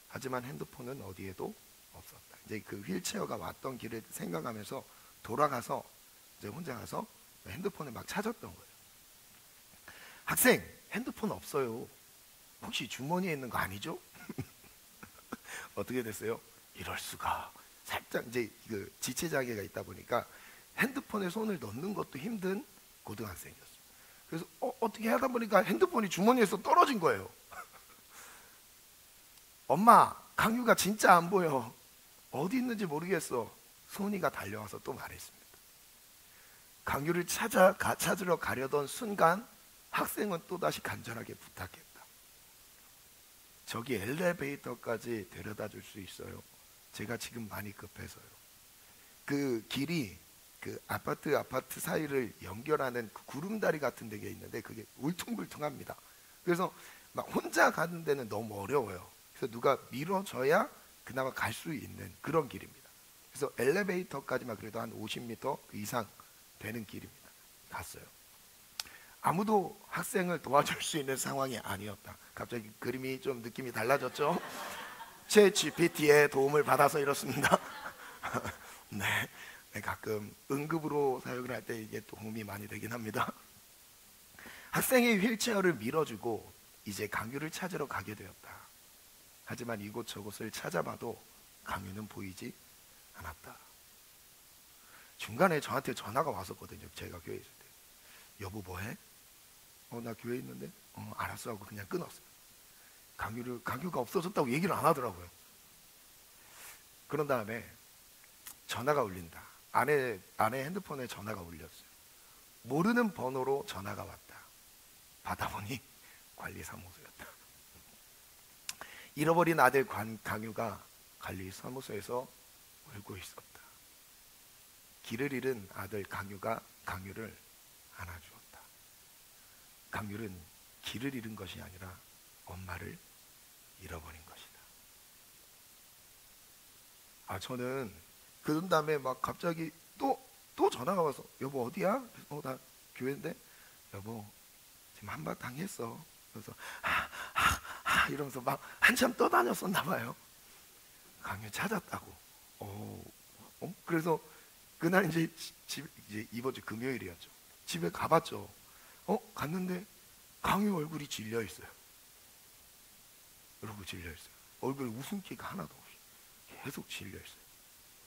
하지만 핸드폰은 어디에도 없었다. 이제 그 휠체어가 왔던 길을 생각하면서 돌아가서 이제 혼자 가서 핸드폰을 막 찾았던 거예요. 학생, 핸드폰 없어요. 혹시 주머니에 있는 거 아니죠? 어떻게 됐어요? 이럴 수가. 살짝 이제 그 지체 장애가 있다 보니까 핸드폰에 손을 넣는 것도 힘든 고등학생이었어요. 그래서 어떻게 하다 보니까 핸드폰이 주머니에서 떨어진 거예요. 엄마, 강유가 진짜 안 보여. 어디 있는지 모르겠어. 소은이가 달려와서 또 말했습니다. 강유를 찾으러 가려던 순간 학생은 또다시 간절하게 부탁했다. 저기 엘리베이터까지 데려다 줄 수 있어요? 제가 지금 많이 급해서요. 그 길이 그 아파트 사이를 연결하는 그 구름다리 같은 데가 있는데 그게 울퉁불퉁합니다. 그래서 막 혼자 가는 데는 너무 어려워요. 그래서 누가 밀어줘야 그나마 갈 수 있는 그런 길입니다. 그래서 엘리베이터까지만 그래도 한 50m 이상 되는 길입니다. 갔어요. 아무도 학생을 도와줄 수 있는 상황이 아니었다. 갑자기 그림이 좀 느낌이 달라졌죠? 챗GPT의 도움을 받아서 이렇습니다. 네, 가끔 응급으로 사용을 할 때 이게 도움이 많이 되긴 합니다. 학생이 휠체어를 밀어주고 이제 강유를 찾으러 가게 되었다. 하지만 이곳저곳을 찾아봐도 강유는 보이지 않았다. 중간에 저한테 전화가 왔었거든요. 제가 교회에 있을 때. 여보 뭐해? 나 교회에 있는데? 알았어 하고 그냥 끊었어요. 강유가 없어졌다고 얘기를 안 하더라고요. 그런 다음에 전화가 울린다. 아내 핸드폰에 전화가 울렸어요. 모르는 번호로 전화가 왔다. 받아보니 관리사무소였다. 잃어버린 아들 강유가 관리사무소에서 울고 있었다. 길을 잃은 아들 강유가 강유를 안아주었다. 강유는 길을 잃은 것이 아니라 엄마를 잃어버린 것이다. 저는 그런 다음에 막 갑자기 또 전화가 와서 여보 어디야? 나 교회인데 여보 지금 한바탕 했어. 그래서 이러면서 막 한참 떠다녔었나 봐요. 강유 찾았다고. 그래서 그날 이제 이번 주 금요일이었죠. 집에 가봤죠. 갔는데 강유 얼굴이 질려 있어요. 얼굴 질려 있어요. 얼굴에 웃음기가 하나도 없이 계속 질려 있어요.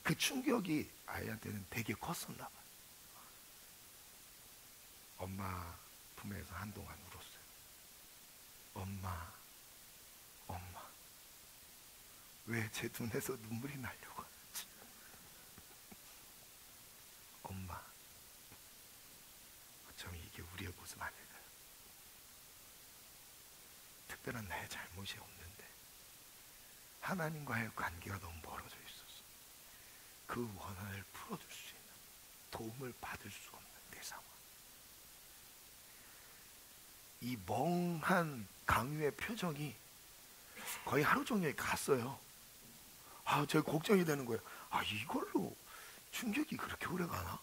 그 충격이 아이한테는 되게 컸었나 봐요. 엄마 품에서 한동안 울었어요. 엄마 왜 제 눈에서 눈물이 나려고 하지? 엄마, 어쩜 이게 우리의 모습 아닐까요? 특별한 나의 잘못이 없는데 하나님과의 관계가 너무 멀어져 있어서 그 원한을 풀어줄 수 있는 도움을 받을 수 없는 내 상황. 이 멍한 강유의 표정이 거의 하루 종일 갔어요. 제가 걱정이 되는 거예요. 이걸로 충격이 그렇게 오래 가나?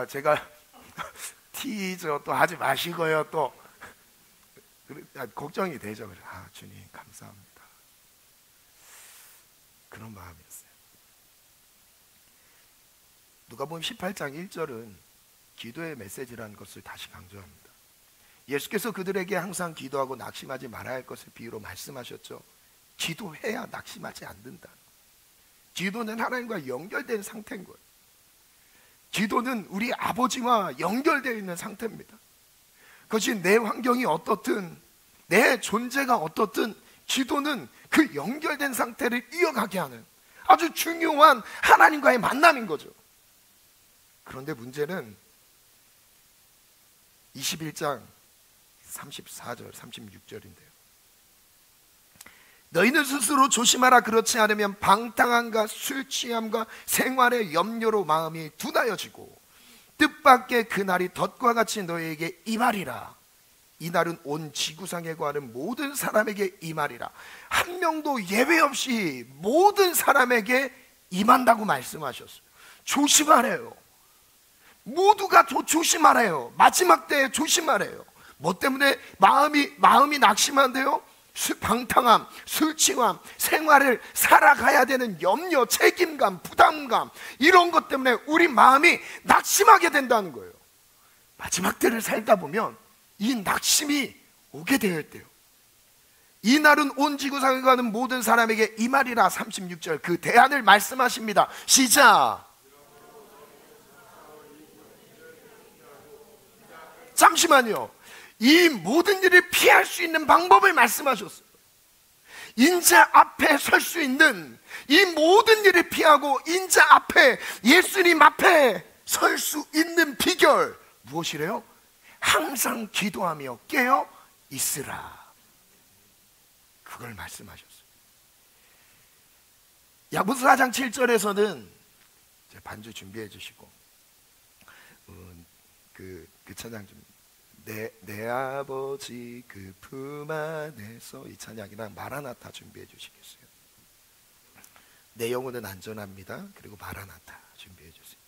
제가 티저 또 하지 마시고요. 또 걱정이 되죠. 그래. 주님 감사합니다. 그런 마음이었어요. 누가복음 18장 1절은 기도의 메시지라는 것을 다시 강조합니다. 예수께서 그들에게 항상 기도하고 낙심하지 말아야 할 것을 비유로 말씀하셨죠. 기도해야 낙심하지 않는다. 기도는 하나님과 연결된 상태인 거예요. 기도는 우리 아버지와 연결되어 있는 상태입니다. 그것이 내 환경이 어떻든 내 존재가 어떻든 기도는 그 연결된 상태를 이어가게 하는 아주 중요한 하나님과의 만남인 거죠. 그런데 문제는 21장 34절 36절인데요. 너희는 스스로 조심하라. 그렇지 않으면 방탕함과 술 취함과 생활의 염려로 마음이 둔하여지고 뜻밖의 그날이 덫과 같이 너희에게 임하리라. 이날은 온 지구상에 거하는 모든 사람에게 임하리라. 한 명도 예외 없이 모든 사람에게 임한다고 말씀하셨어요. 조심하래요. 모두가 조심하래요. 마지막 때에 조심하래요. 뭐 때문에 마음이 낙심한데요? 방탕함, 술 취함, 생활을 살아가야 되는 염려, 책임감, 부담감, 이런 것 때문에 우리 마음이 낙심하게 된다는 거예요. 마지막 때를 살다 보면 이 낙심이 오게 되어 있대요. 이 날은 온 지구상에 가는 모든 사람에게 이 말이라. 36절 그 대안을 말씀하십니다. 시작. 잠시만요. 이 모든 일을 피할 수 있는 방법을 말씀하셨어요. 인자 앞에 설 수 있는, 이 모든 일을 피하고 인자 앞에, 예수님 앞에 설 수 있는 비결 무엇이래요? 항상 기도하며 깨어 있으라. 그걸 말씀하셨어요. 야고보서 4장 7절에서는 반주 준비해 주시고 그 찬양 좀, 내 아버지 그 품 안에서, 이 찬양이랑 마라나타 준비해 주시겠어요? 내 영혼은 안전합니다. 그리고 마라나타 준비해 주세요.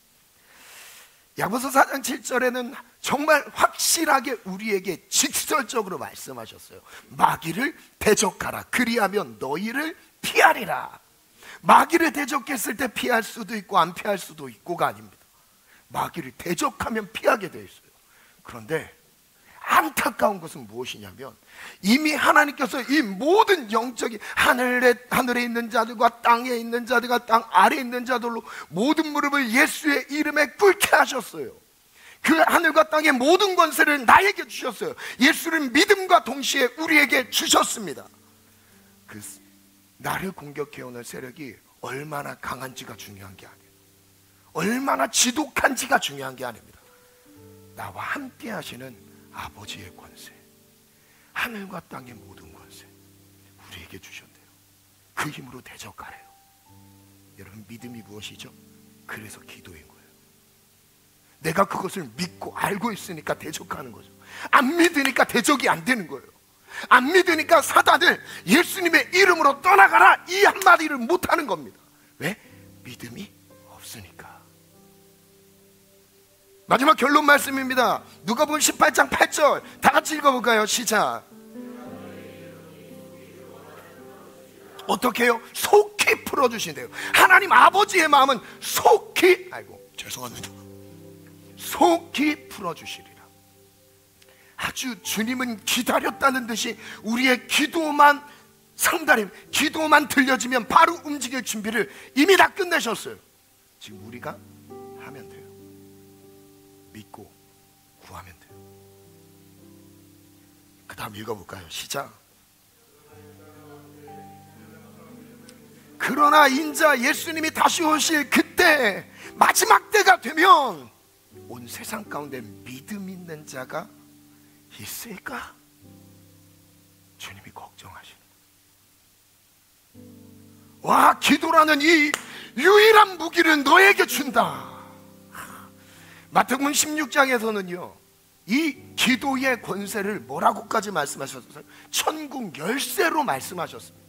야고보서 4장 7절에는 정말 확실하게 우리에게 직설적으로 말씀하셨어요. 마귀를 대적하라. 그리하면 너희를 피하리라. 마귀를 대적했을 때 피할 수도 있고 안 피할 수도 있고가 아닙니다. 마귀를 대적하면 피하게 되어 있어요. 그런데 안타까운 것은 무엇이냐면, 이미 하나님께서 이 모든 영적인 하늘에 있는 자들과 땅에 있는 자들과 땅 아래에 있는 자들로 모든 무릎을 예수의 이름에 꿇게 하셨어요. 그 하늘과 땅의 모든 권세를 나에게 주셨어요. 예수를 믿음과 동시에 우리에게 주셨습니다. 그 나를 공격해오는 세력이 얼마나 강한지가 중요한 게 아니에요. 얼마나 지독한지가 중요한 게 아닙니다. 나와 함께 하시는 아버지의 권세, 하늘과 땅의 모든 권세 우리에게 주셨대요. 그 힘으로 대적하래요. 여러분, 믿음이 무엇이죠? 그래서 기도인 거예요. 내가 그것을 믿고 알고 있으니까 대적하는 거죠. 안 믿으니까 대적이 안 되는 거예요. 안 믿으니까 사단을 예수님의 이름으로 떠나가라, 이 한마디를 못하는 겁니다. 왜? 믿음이 없으니까. 마지막 결론 말씀입니다. 누가복음 18장 8절 다 같이 읽어볼까요? 시작. 어떻게 해요? 속히 풀어주신대요. 하나님 아버지의 마음은 속히, 죄송합니다, 속히 풀어주시리라. 아주 주님은 기다렸다는 듯이 우리의 기도만 상달임, 기도만 들려지면 바로 움직일 준비를 이미 다 끝내셨어요. 지금 우리가 하면 돼요. 믿고 구하면 돼요. 그 다음 읽어볼까요? 시작. 그러나 인자 예수님이 다시 오실 그때, 마지막 때가 되면 온 세상 가운데 믿음 있는 자가 있을까? 주님이 걱정하시는 거예요. 와, 기도라는 이 유일한 무기를 너에게 준다. 마태복음 16장에서는요 이 기도의 권세를 뭐라고까지 말씀하셨어요? 천국 열쇠로 말씀하셨습니다.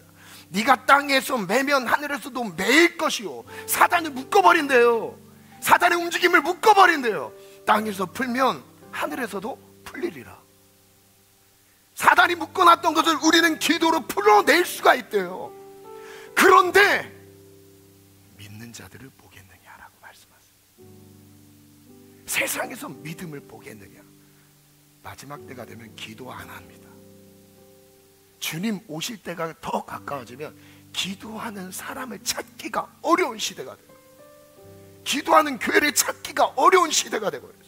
네가 땅에서 매면 하늘에서도 매일 것이요. 사단을 묶어버린대요. 사단의 움직임을 묶어버린대요. 땅에서 풀면 하늘에서도 풀리리라. 사단이 묶어놨던 것을 우리는 기도로 풀어낼 수가 있대요. 그런데 믿는 자들을 보겠느냐라고 말씀하세요. 세상에서 믿음을 보겠느냐? 마지막 때가 되면 기도 안 합니다. 주님 오실 때가 더 가까워지면 기도하는 사람을 찾기가 어려운 시대가 돼요. 기도하는 교회를 찾기가 어려운 시대가 되어버렸어요.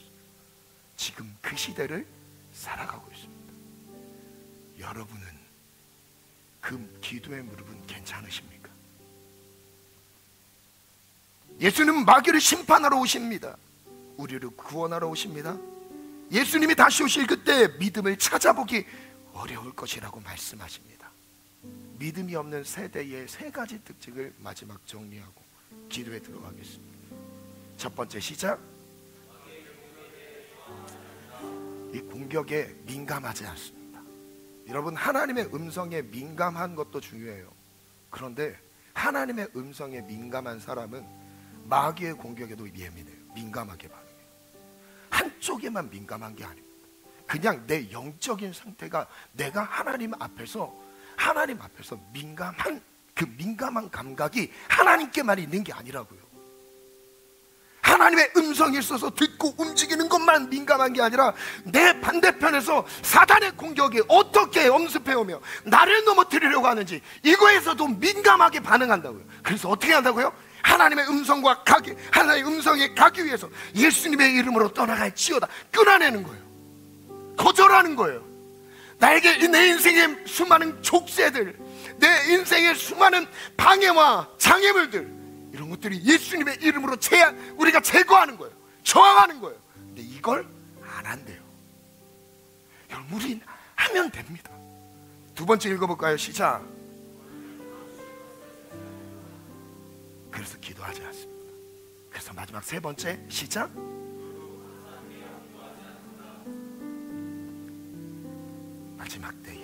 지금 그 시대를 살아가고 있습니다. 여러분은 그 기도의 무릎은 괜찮으십니까? 예수님은 마귀를 심판하러 오십니다. 우리를 구원하러 오십니다. 예수님이 다시 오실 그때 믿음을 찾아보기 어려울 것이라고 말씀하십니다. 믿음이 없는 세대의 세 가지 특징을 마지막 정리하고 기도에 들어가겠습니다. 첫 번째, 시작. 이 공격에 민감하지 않습니다. 여러분, 하나님의 음성에 민감한 것도 중요해요. 그런데 하나님의 음성에 민감한 사람은 마귀의 공격에도 예민해요. 민감하게 반응해요. 한쪽에만 민감한 게 아닙니다. 그냥 내 영적인 상태가, 내가 하나님 앞에서 하나님 앞에서 민감한 감각이 하나님께만 있는 게 아니라고요. 하나님의 음성이 있어서 듣고 움직이는 것만 민감한 게 아니라 내 반대편에서 사단의 공격이 어떻게 엄습해오며 나를 넘어뜨리려고 하는지 이거에서도 민감하게 반응한다고요. 그래서 어떻게 한다고요? 하나님의 음성에 가기 위해서 예수님의 이름으로 떠나갈지어다 끊어내는 거예요. 거절하는 거예요. 나에게 내 인생의 수많은 족쇄들, 내 인생의 수많은 방해와 장애물들, 이런 것들이 예수님의 이름으로 우리가 제거하는 거예요. 저항하는 거예요. 근데 이걸 안 한대요. 여러분, 우린 하면 됩니다. 두 번째 읽어볼까요? 시작. 그래서 기도하지 않습니다. 그래서 마지막 세 번째 시작. 마지막 때에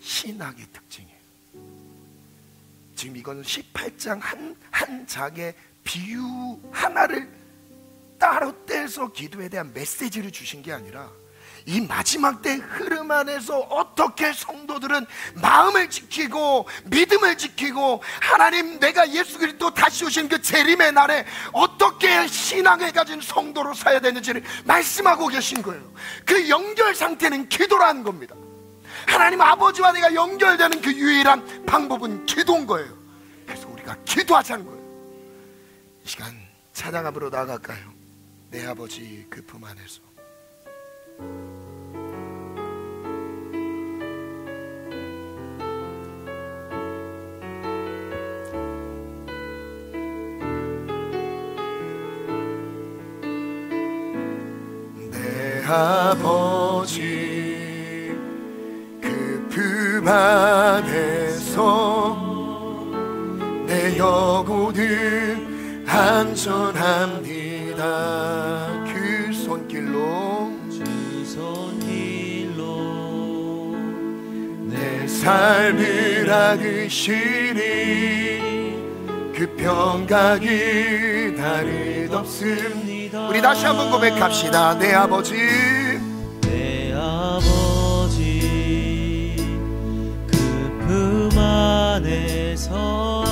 신학의 특징이에요. 지금 이건 18장 한 장의 비유 하나를 따로 떼서 기도에 대한 메시지를 주신 게 아니라 이 마지막 때 흐름 안에서 어떻게 성도들은 마음을 지키고 믿음을 지키고 하나님, 내가 예수 그리스도 다시 오신 그 재림의 날에 어떻게 신앙을 가진 성도로 살아야 되는지를 말씀하고 계신 거예요. 그 연결 상태는 기도라는 겁니다. 하나님 아버지와 내가 연결되는 그 유일한 방법은 기도인 거예요. 그래서 우리가 기도하자는 거예요. 이 시간 찬양 앞으로 나아갈까요? 내 아버지 그 품 안에서. 내 아버지 그 품 안에서 내 영혼은 안전합니다. 그 손길로 내 삶을 아으시니 그 평강이 나를 덮습니다. 우리 다시 한번 고백합시다. 내 아버지 그 품 안에서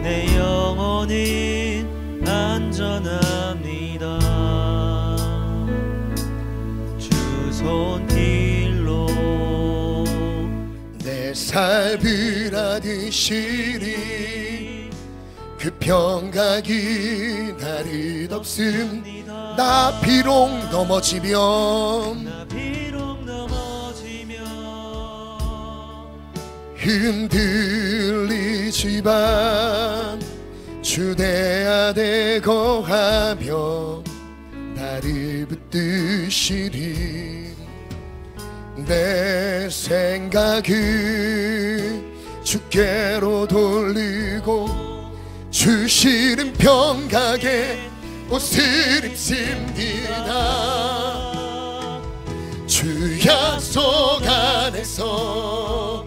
내 영혼은 안전합니다. 주 손길로 내 삶을 아으시니 그 평강이 나를 덮습니다. 나 비록 넘어지면 흔들리지만 주 내 안에 거하며 나를 붙드시리. 내 생각을 주께로 돌리고 주시는 평강에 옷을 입습니다. 주 약속 안에서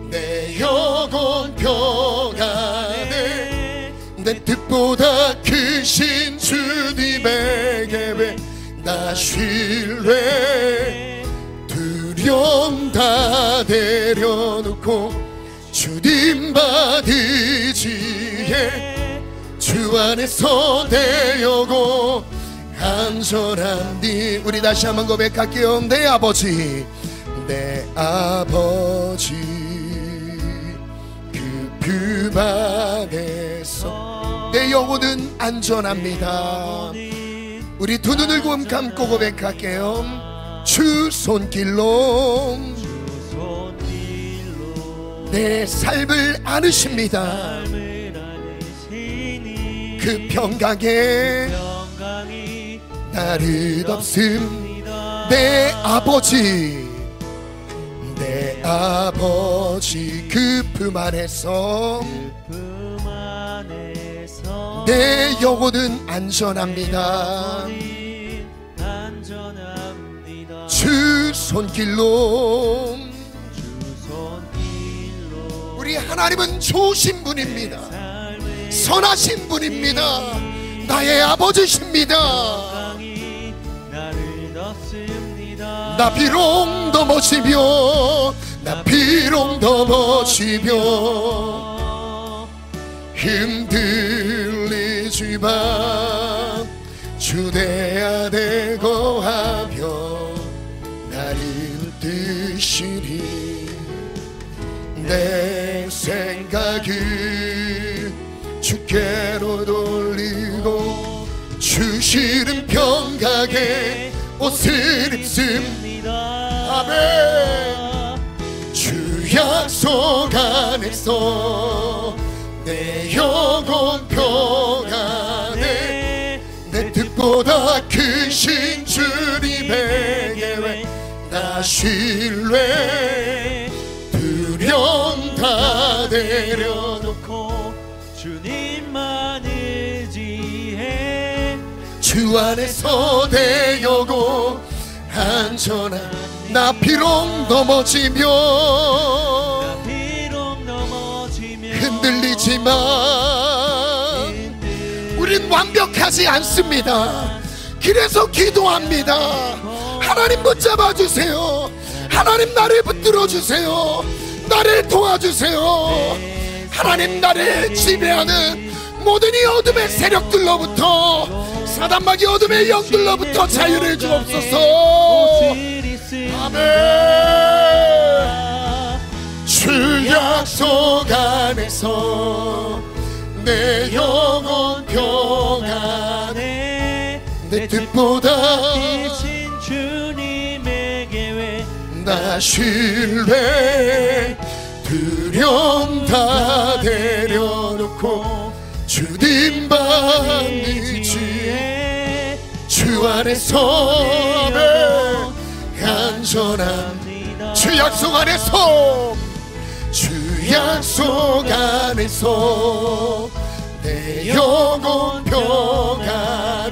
내 영혼 평안에 내 뜻보다 크신 주님에게 나 신뢰 두려움 다 내려놓고 주님 받으시에 주 안에서 내 영혼 안전한디. 우리 다시 한번 고백할게요. 내 아버지 내 아버지 그 안에서 내 영혼은 안전합니다. 우리 두 눈을 감고 고백할게요. 주 손길로 내 삶을 안으십니다. 그 평강에 나를 덮습니다. 내 아버지 내 아버지 그 품 안에서 내 영혼은 안전합니다. 주 손길로 우리 하나님은 좋으신 분입니다. 선하신 분입니다. 나의 아버지십니다. 나 비록 넘어지며 나 비록 넘어지며 흔들리지만 주 내 안에 거하며 나를 붙드시니 내 생각을 주께로 돌리고 주시는 평강에 옷을 입습니다. 아멘. 주 약속 안에서 내 영혼 평안에 내 뜻보다 크신 주님의 계획 나 신뢰 두려움 다 내려놓고 주님만 의지해 주 안에서 내 영혼 안전한 나 비록 넘어지며 흔들리지만 우린 완벽하지 않습니다. 그래서 기도합니다. 하나님 붙잡아 주세요. 하나님 나를 붙들어 주세요. 나를 도와주세요. 하나님 나를 지배하는 모든 이 어둠의 세력들로부터 사단마귀 어둠의 영들로부터 자유를 주옵소서. 아멘. 주 약속 안에서 내 영혼 평안에 내 뜻보다 크신 주님의 계획 나 신뢰 두려움 다 내려놓고 주님만 의지해 주 안에서 안전한 주 약속 안에서 주 약속 안에서 내 영혼 평안에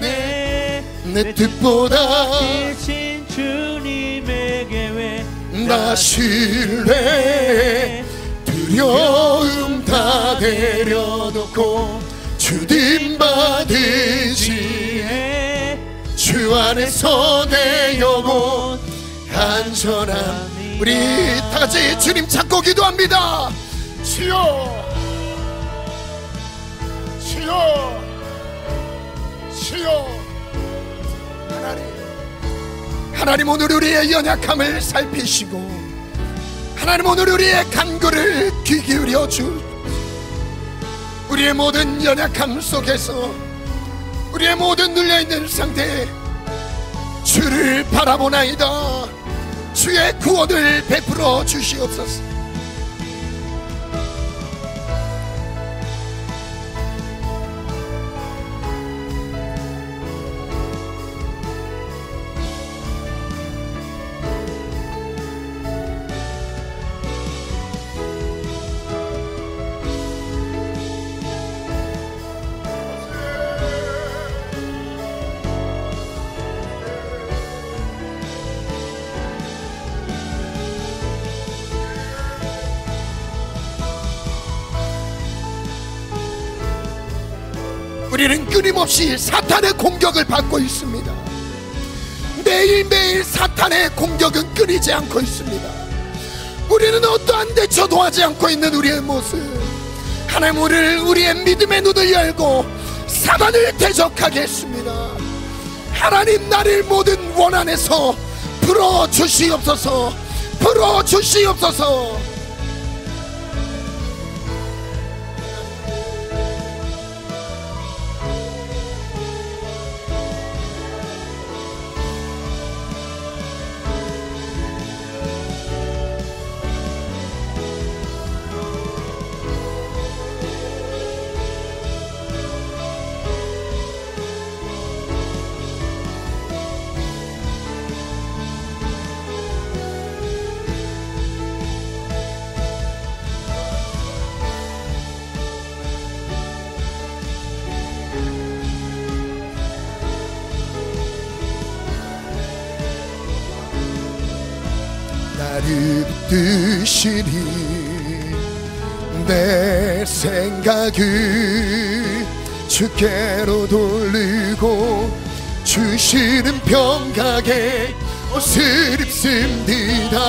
내 뜻보다 크신 주님의 계획 나 신뢰 두려움 다 내려놓고 주님만 의지해 주 안에서 내 영혼 안전함. 우리 다같이 주님 찾고 기도합니다. 주여 주여 주여. 하나님 오늘 우리의 연약함을 살피시고 하나님 오늘 우리의 간구를 귀 기울여 주 우리의 모든 연약함 속에서 우리의 모든 눌려있는 상태에 주를 바라보나이다. 주의 구원을 베풀어 주시옵소서. 우리는 끊임없이 사탄의 공격을 받고 있습니다. 매일매일 사탄의 공격은 끊이지 않고 있습니다. 우리는 어떠한 대처도 하지 않고 있는 우리의 모습, 하나님 오늘 우리의 믿음의 눈을 열고 사단을 대적하게 했습니다. 하나님 나를 모든 원한에서 풀어주시옵소서. 풀어주시옵소서. 나를 붙드시니 내 생각을 주께로 돌리고 주시는 평강에 옷을 입습니다.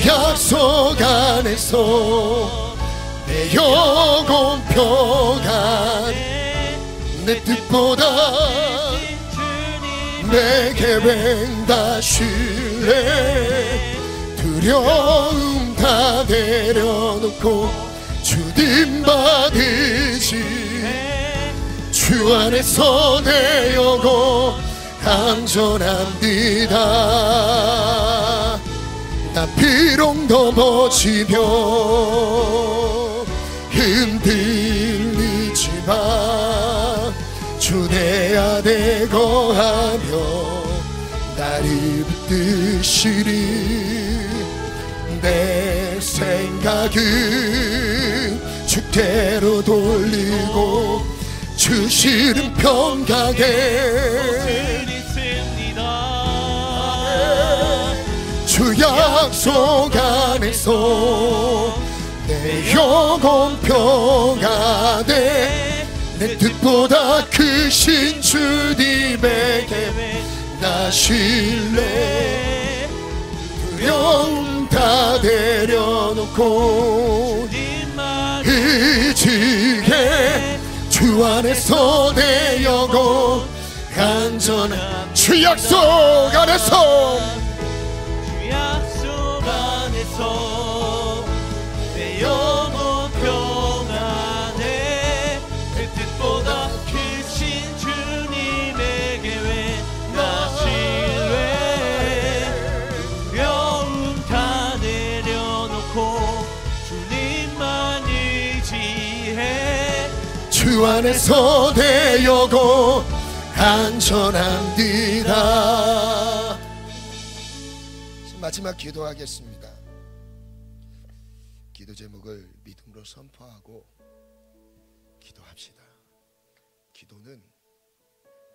약속 안에서 내 영혼 평안 내 뜻보다 내 계획 다 신뢰 두려움 다 내려놓고 주님 받으시 주 안에서 내 영혼 안전합니다. 나 비록 넘어지며 흔들리지만 주 내 안에 거하며 나를 붙드시리 내 생각은 주께로 돌리고 주시는 평강에 주 약속 안에서 내 영혼 평안에 내 뜻보다 크신 주님에게 나 신뢰 두려움 다 내려놓고 의지해 주 안에서 내 영혼 안전한 주 약속 안에서 내 영혼 평안에 그 뜻보다 크신 주님의 계획 나 신뢰 두려움 다 내려놓고 주님만 의지해 주 안에서 내 영혼 안전합니다. 마지막 기도하겠습니다. 기도 제목을 믿음으로 선포하고 기도합시다. 기도는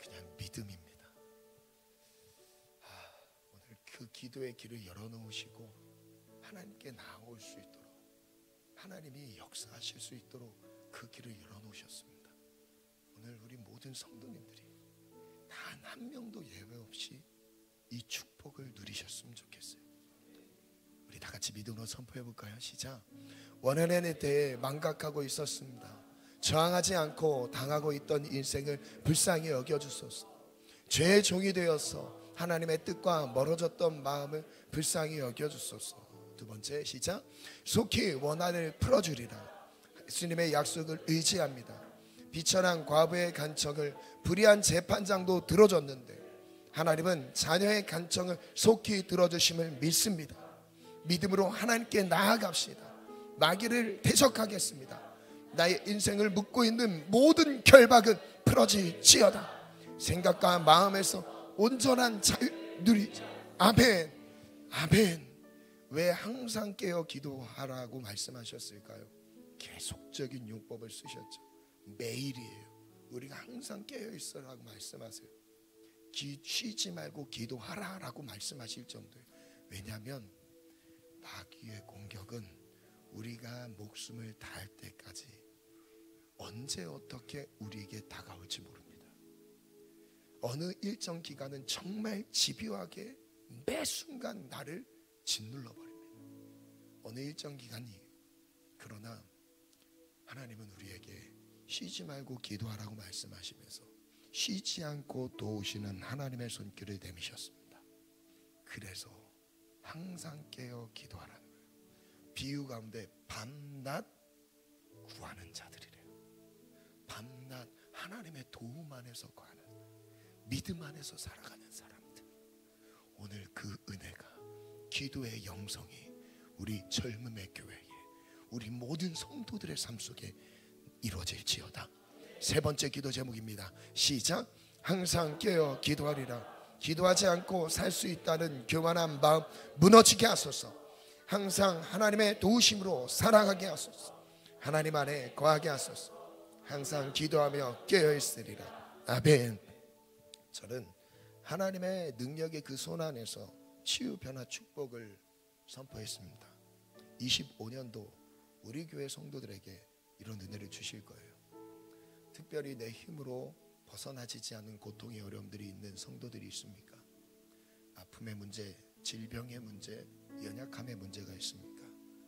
그냥 믿음입니다. 오늘 그 기도의 길을 열어놓으시고 하나님께 나아올 수 있도록 하나님이 역사하실 수 있도록 그 길을 열어놓으셨습니다. 오늘 우리 모든 성도님들이 단 한 명도 예외 없이 이 축복을 누리셨으면 좋겠어요. 우리 다 같이 믿음으로 선포해 볼까요? 시작. 원한의 때에 망각하고 있었습니다. 저항하지 않고 당하고 있던 인생을 불쌍히 여겨주소서. 죄의 종이 되어서 하나님의 뜻과 멀어졌던 마음을 불쌍히 여겨주소서. 두 번째 시작. 속히 원한을 풀어주리라. 예수님의 약속을 의지합니다. 비천한 과부의 간청을 불의한 재판장도 들어줬는데 하나님은 자녀의 간청을 속히 들어주심을 믿습니다. 믿음으로 하나님께 나아갑시다. 마귀를 대적하겠습니다. 나의 인생을 묶고 있는 모든 결박은 풀어질지어다. 생각과 마음에서 온전한 자유 누리자. 아멘. 아멘. 왜 항상 깨어 기도하라고 말씀하셨을까요? 계속적인 용법을 쓰셨죠. 매일이에요. 우리가 항상 깨어 있으라고 말씀하세요. 쉬지 말고 기도하라라고 말씀하실 정도예요. 왜냐하면 마귀의 공격은 우리가 목숨을 다할 때까지 언제 어떻게 우리에게 다가올지 모릅니다. 어느 일정 기간은 정말 집요하게 매 순간 나를 짓눌러 버립니다. 어느 일정 기간이에요. 그러나 하나님은 우리에게 쉬지 말고 기도하라고 말씀하시면서 쉬지 않고 도우시는 하나님의 손길을 내미셨습니다. 그래서 항상 깨어 기도하라는 거예요. 비유 가운데 밤낮 구하는 자들이래요. 밤낮 하나님의 도움 안에서 구하는, 믿음 안에서 살아가는 사람들. 오늘 그 은혜가 기도의 영성이 우리 젊음의 교회에, 우리 모든 성도들의 삶 속에 이루어질지어다. 세 번째 기도 제목입니다. 시작. 항상 깨어 기도하리라. 기도하지 않고 살 수 있다는 교만한 마음 무너지게 하소서. 항상 하나님의 도우심으로 살아가게 하소서. 하나님 안에 거하게 하소서. 항상 기도하며 깨어 있으리라. 아멘. 저는 하나님의 능력의 그 손 안에서 치유 변화 축복을 선포했습니다. 25년도 우리 교회 성도들에게 이런 은혜를 주실 거예요. 특별히 내 힘으로 벗어나지지 않은 고통의 어려움들이 있는 성도들이 있습니까? 아픔의 문제, 질병의 문제, 연약함의 문제가 있습니까?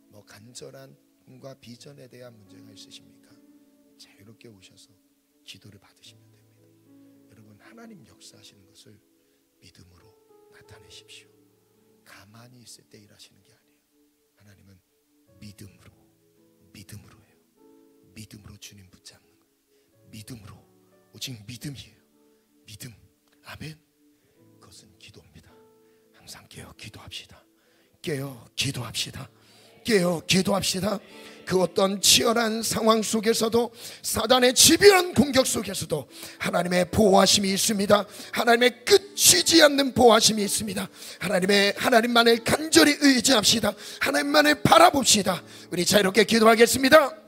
뭐 간절함과 비전에 대한 문제가 있으십니까? 자유롭게 오셔서 기도를 받으시면 됩니다. 여러분, 하나님 역사하시는 것을 믿음으로 나타내십시오. 가만히 있을 때 일하시는 게 아니에요. 하나님은 믿음으로 해요. 믿음으로 주님 붙잡는 거예요. 믿음으로, 오직 믿음이에요. 믿음. 아멘. 그것은 기도입니다. 항상 깨어 기도합시다. 깨어 기도합시다. 깨어 기도합시다. 그 어떤 치열한 상황 속에서도, 사단의 집요한 공격 속에서도 하나님의 보호하심이 있습니다. 하나님의 끝이지 않는 보호하심이 있습니다. 하나님만을 간절히 의지합시다. 하나님만을 바라봅시다. 우리 자유롭게 기도하겠습니다.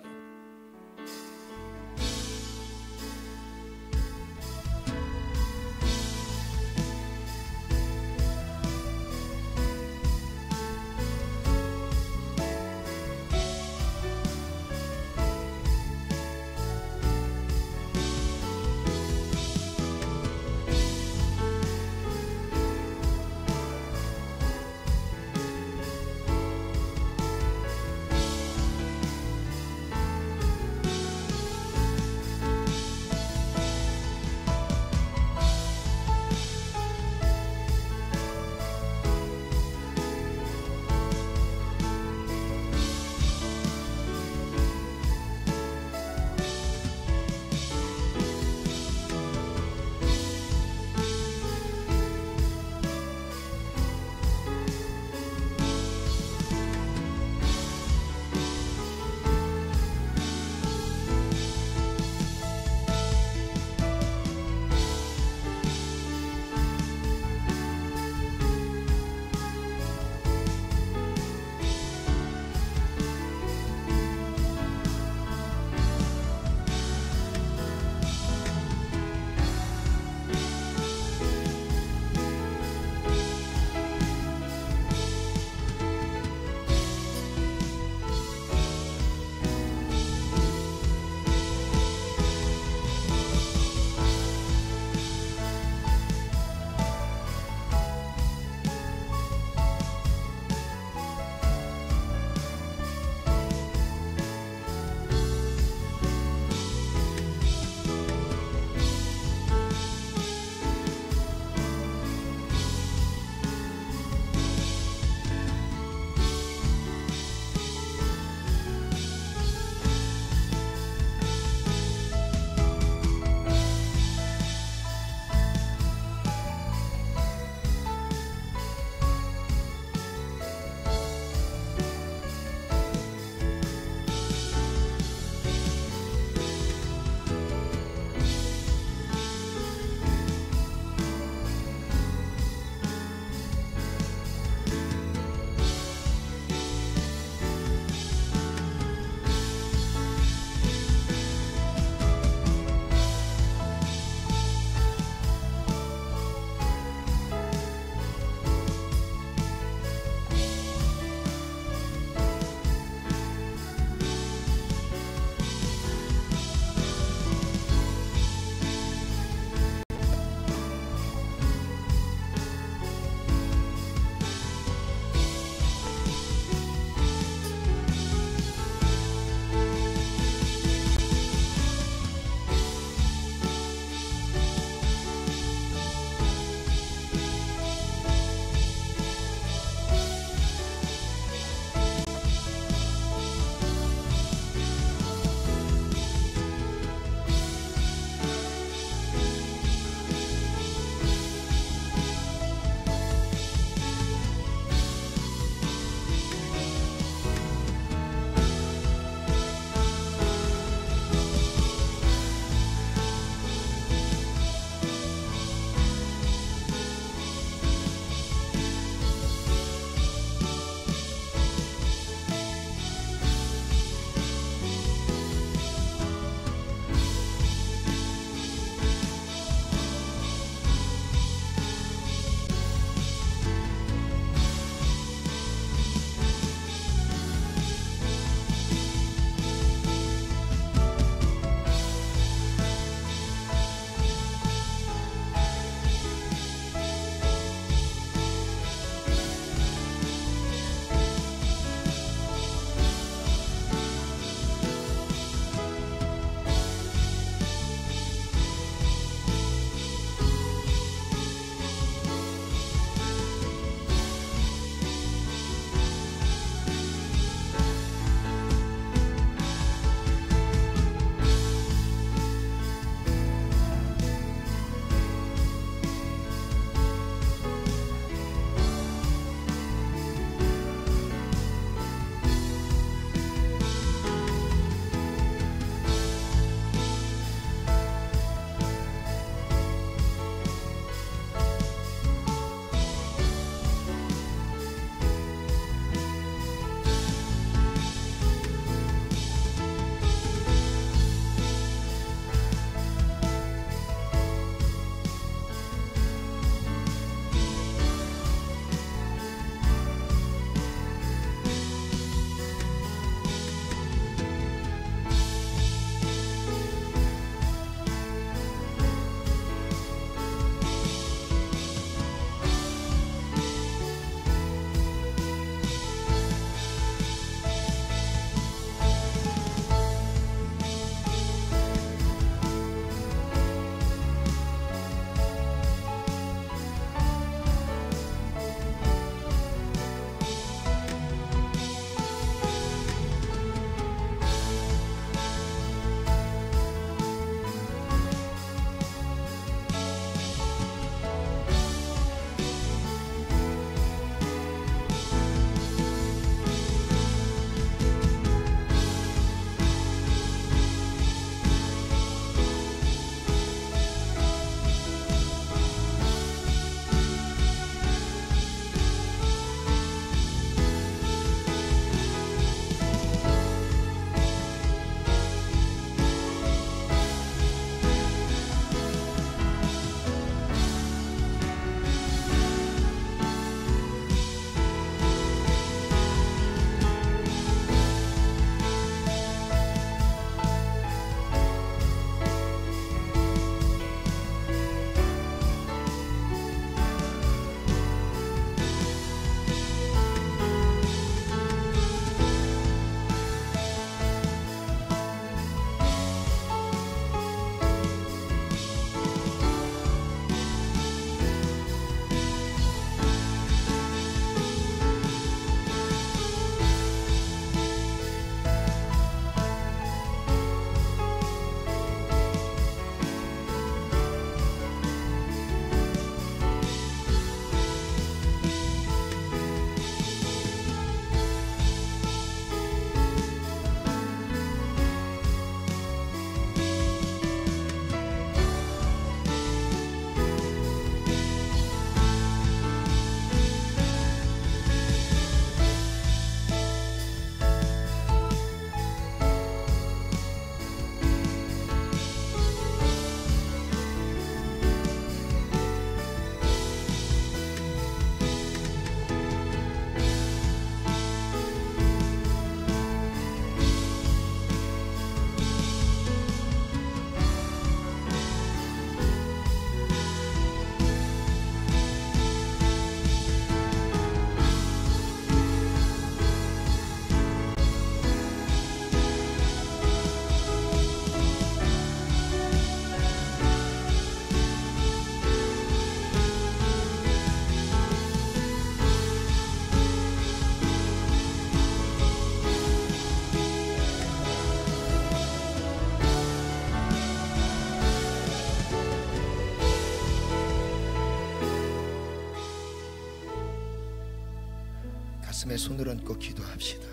가슴에 손을 얹고 기도합시다.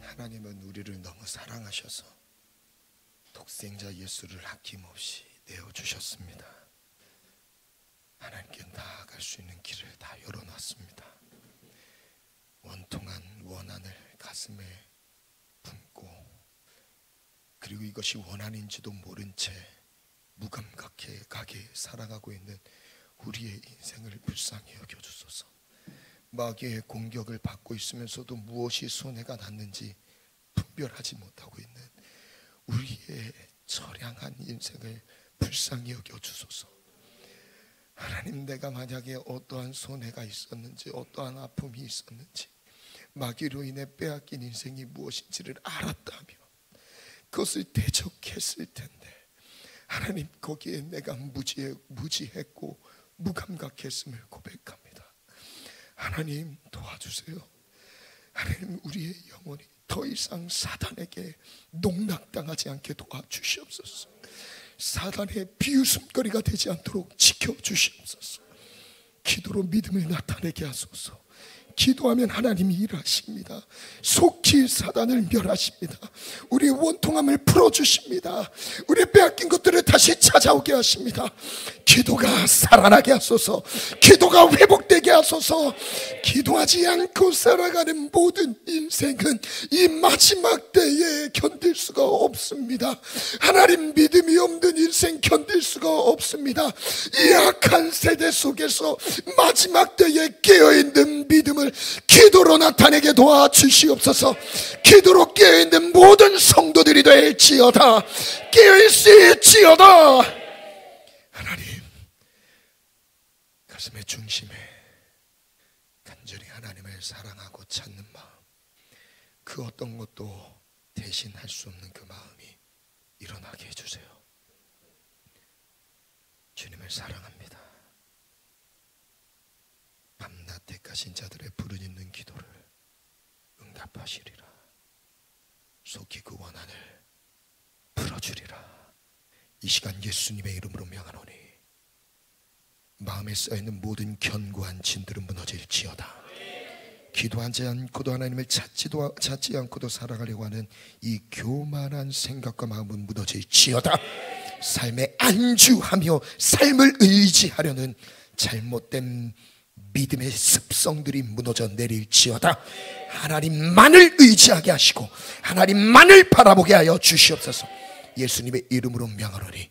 하나님은 우리를 너무 사랑하셔서 독생자 예수를 아낌없이 내어주셨습니다. 하나님께 나아갈 수 있는 길을 다 열어놨습니다. 원통한 원한을 가슴에 품고, 그리고 이것이 원한인지도 모른 채 무감각하게 살아가고 있는 우리의 인생을 불쌍히 여겨주소서. 마귀의 공격을 받고 있으면서도 무엇이 손해가 났는지 분별하지 못하고 있는 우리의 처량한 인생을 불쌍히 여겨주소서. 하나님, 내가 만약에 어떠한 손해가 있었는지, 어떠한 아픔이 있었는지, 마귀로 인해 빼앗긴 인생이 무엇인지를 알았다면 그것을 대적했을 텐데, 하나님, 거기에 내가 무지했고 무감각했음을 고백합니다. 하나님, 도와주세요. 하나님, 우리의 영혼이 더 이상 사단에게 농락당하지 않게 도와주시옵소서. 사단의 비웃음거리가 되지 않도록 지켜주시옵소서. 기도로 믿음을 나타내게 하소서. 기도하면 하나님이 일하십니다. 속히 사단을 멸하십니다. 우리의 원통함을 풀어주십니다. 우리의 빼앗긴 것들을 다시 찾아오게 하십니다. 기도가 살아나게 하소서. 기도가 회복되게 하소서. 기도하지 않고 살아가는 모든 인생은 이 마지막 때에 견딜 수가 없습니다. 하나님, 믿음이 없는 인생 견딜 수가 없습니다. 이 악한 세대 속에서 마지막 때에 깨어있는 믿음을 기도로 나타내게 도와주시옵소서. 기도로 깨어있는 모든 성도들이 될지어다. 깨어있을지어다. 하나님, 가슴의 중심에 간절히 하나님을 사랑하고 찾는 마음, 그 어떤 것도 대신할 수 없는 그 마음이 일어나게 해주세요. 주님을 사랑합니다. 밤낮 택하신 자들의 부르짖는 기도를 응답하시리라. 속히 그 원한을 풀어주리라. 이 시간 예수님의 이름으로 명하노니 마음에 쌓이는 모든 견고한 진들은 무너질지어다. 기도하지 않고도 하나님을 찾지 않고도 살아가려고 하는 이 교만한 생각과 마음은 무너질지어다. 삶에 안주하며 삶을 의지하려는 잘못된 믿음의 습성들이 무너져 내릴지어다. 하나님만을 의지하게 하시고 하나님만을 바라보게 하여 주시옵소서. 예수님의 이름으로 명하노니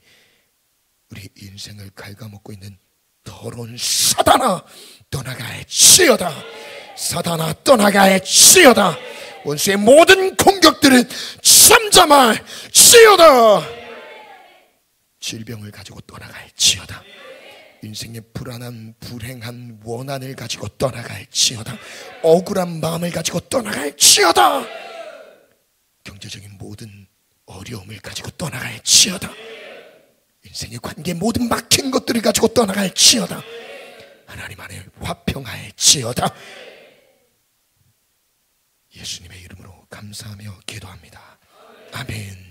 우리 인생을 갉아먹고 있는 더러운 사단아, 떠나갈지어다. 사단아, 떠나갈지어다. 원수의 모든 공격들은 잠잠할지어다. 질병을 가지고 떠나갈지어다. 인생의 불안한 불행한 원한을 가지고 떠나갈지어다. 억울한 마음을 가지고 떠나갈지어다. 경제적인 모든 어려움을 가지고 떠나갈지어다. 인생의 관계 모든 막힌 것들을 가지고 떠나갈지어다. 하나님 안에 화평할지어다. 예수님의 이름으로 감사하며 기도합니다. 아멘.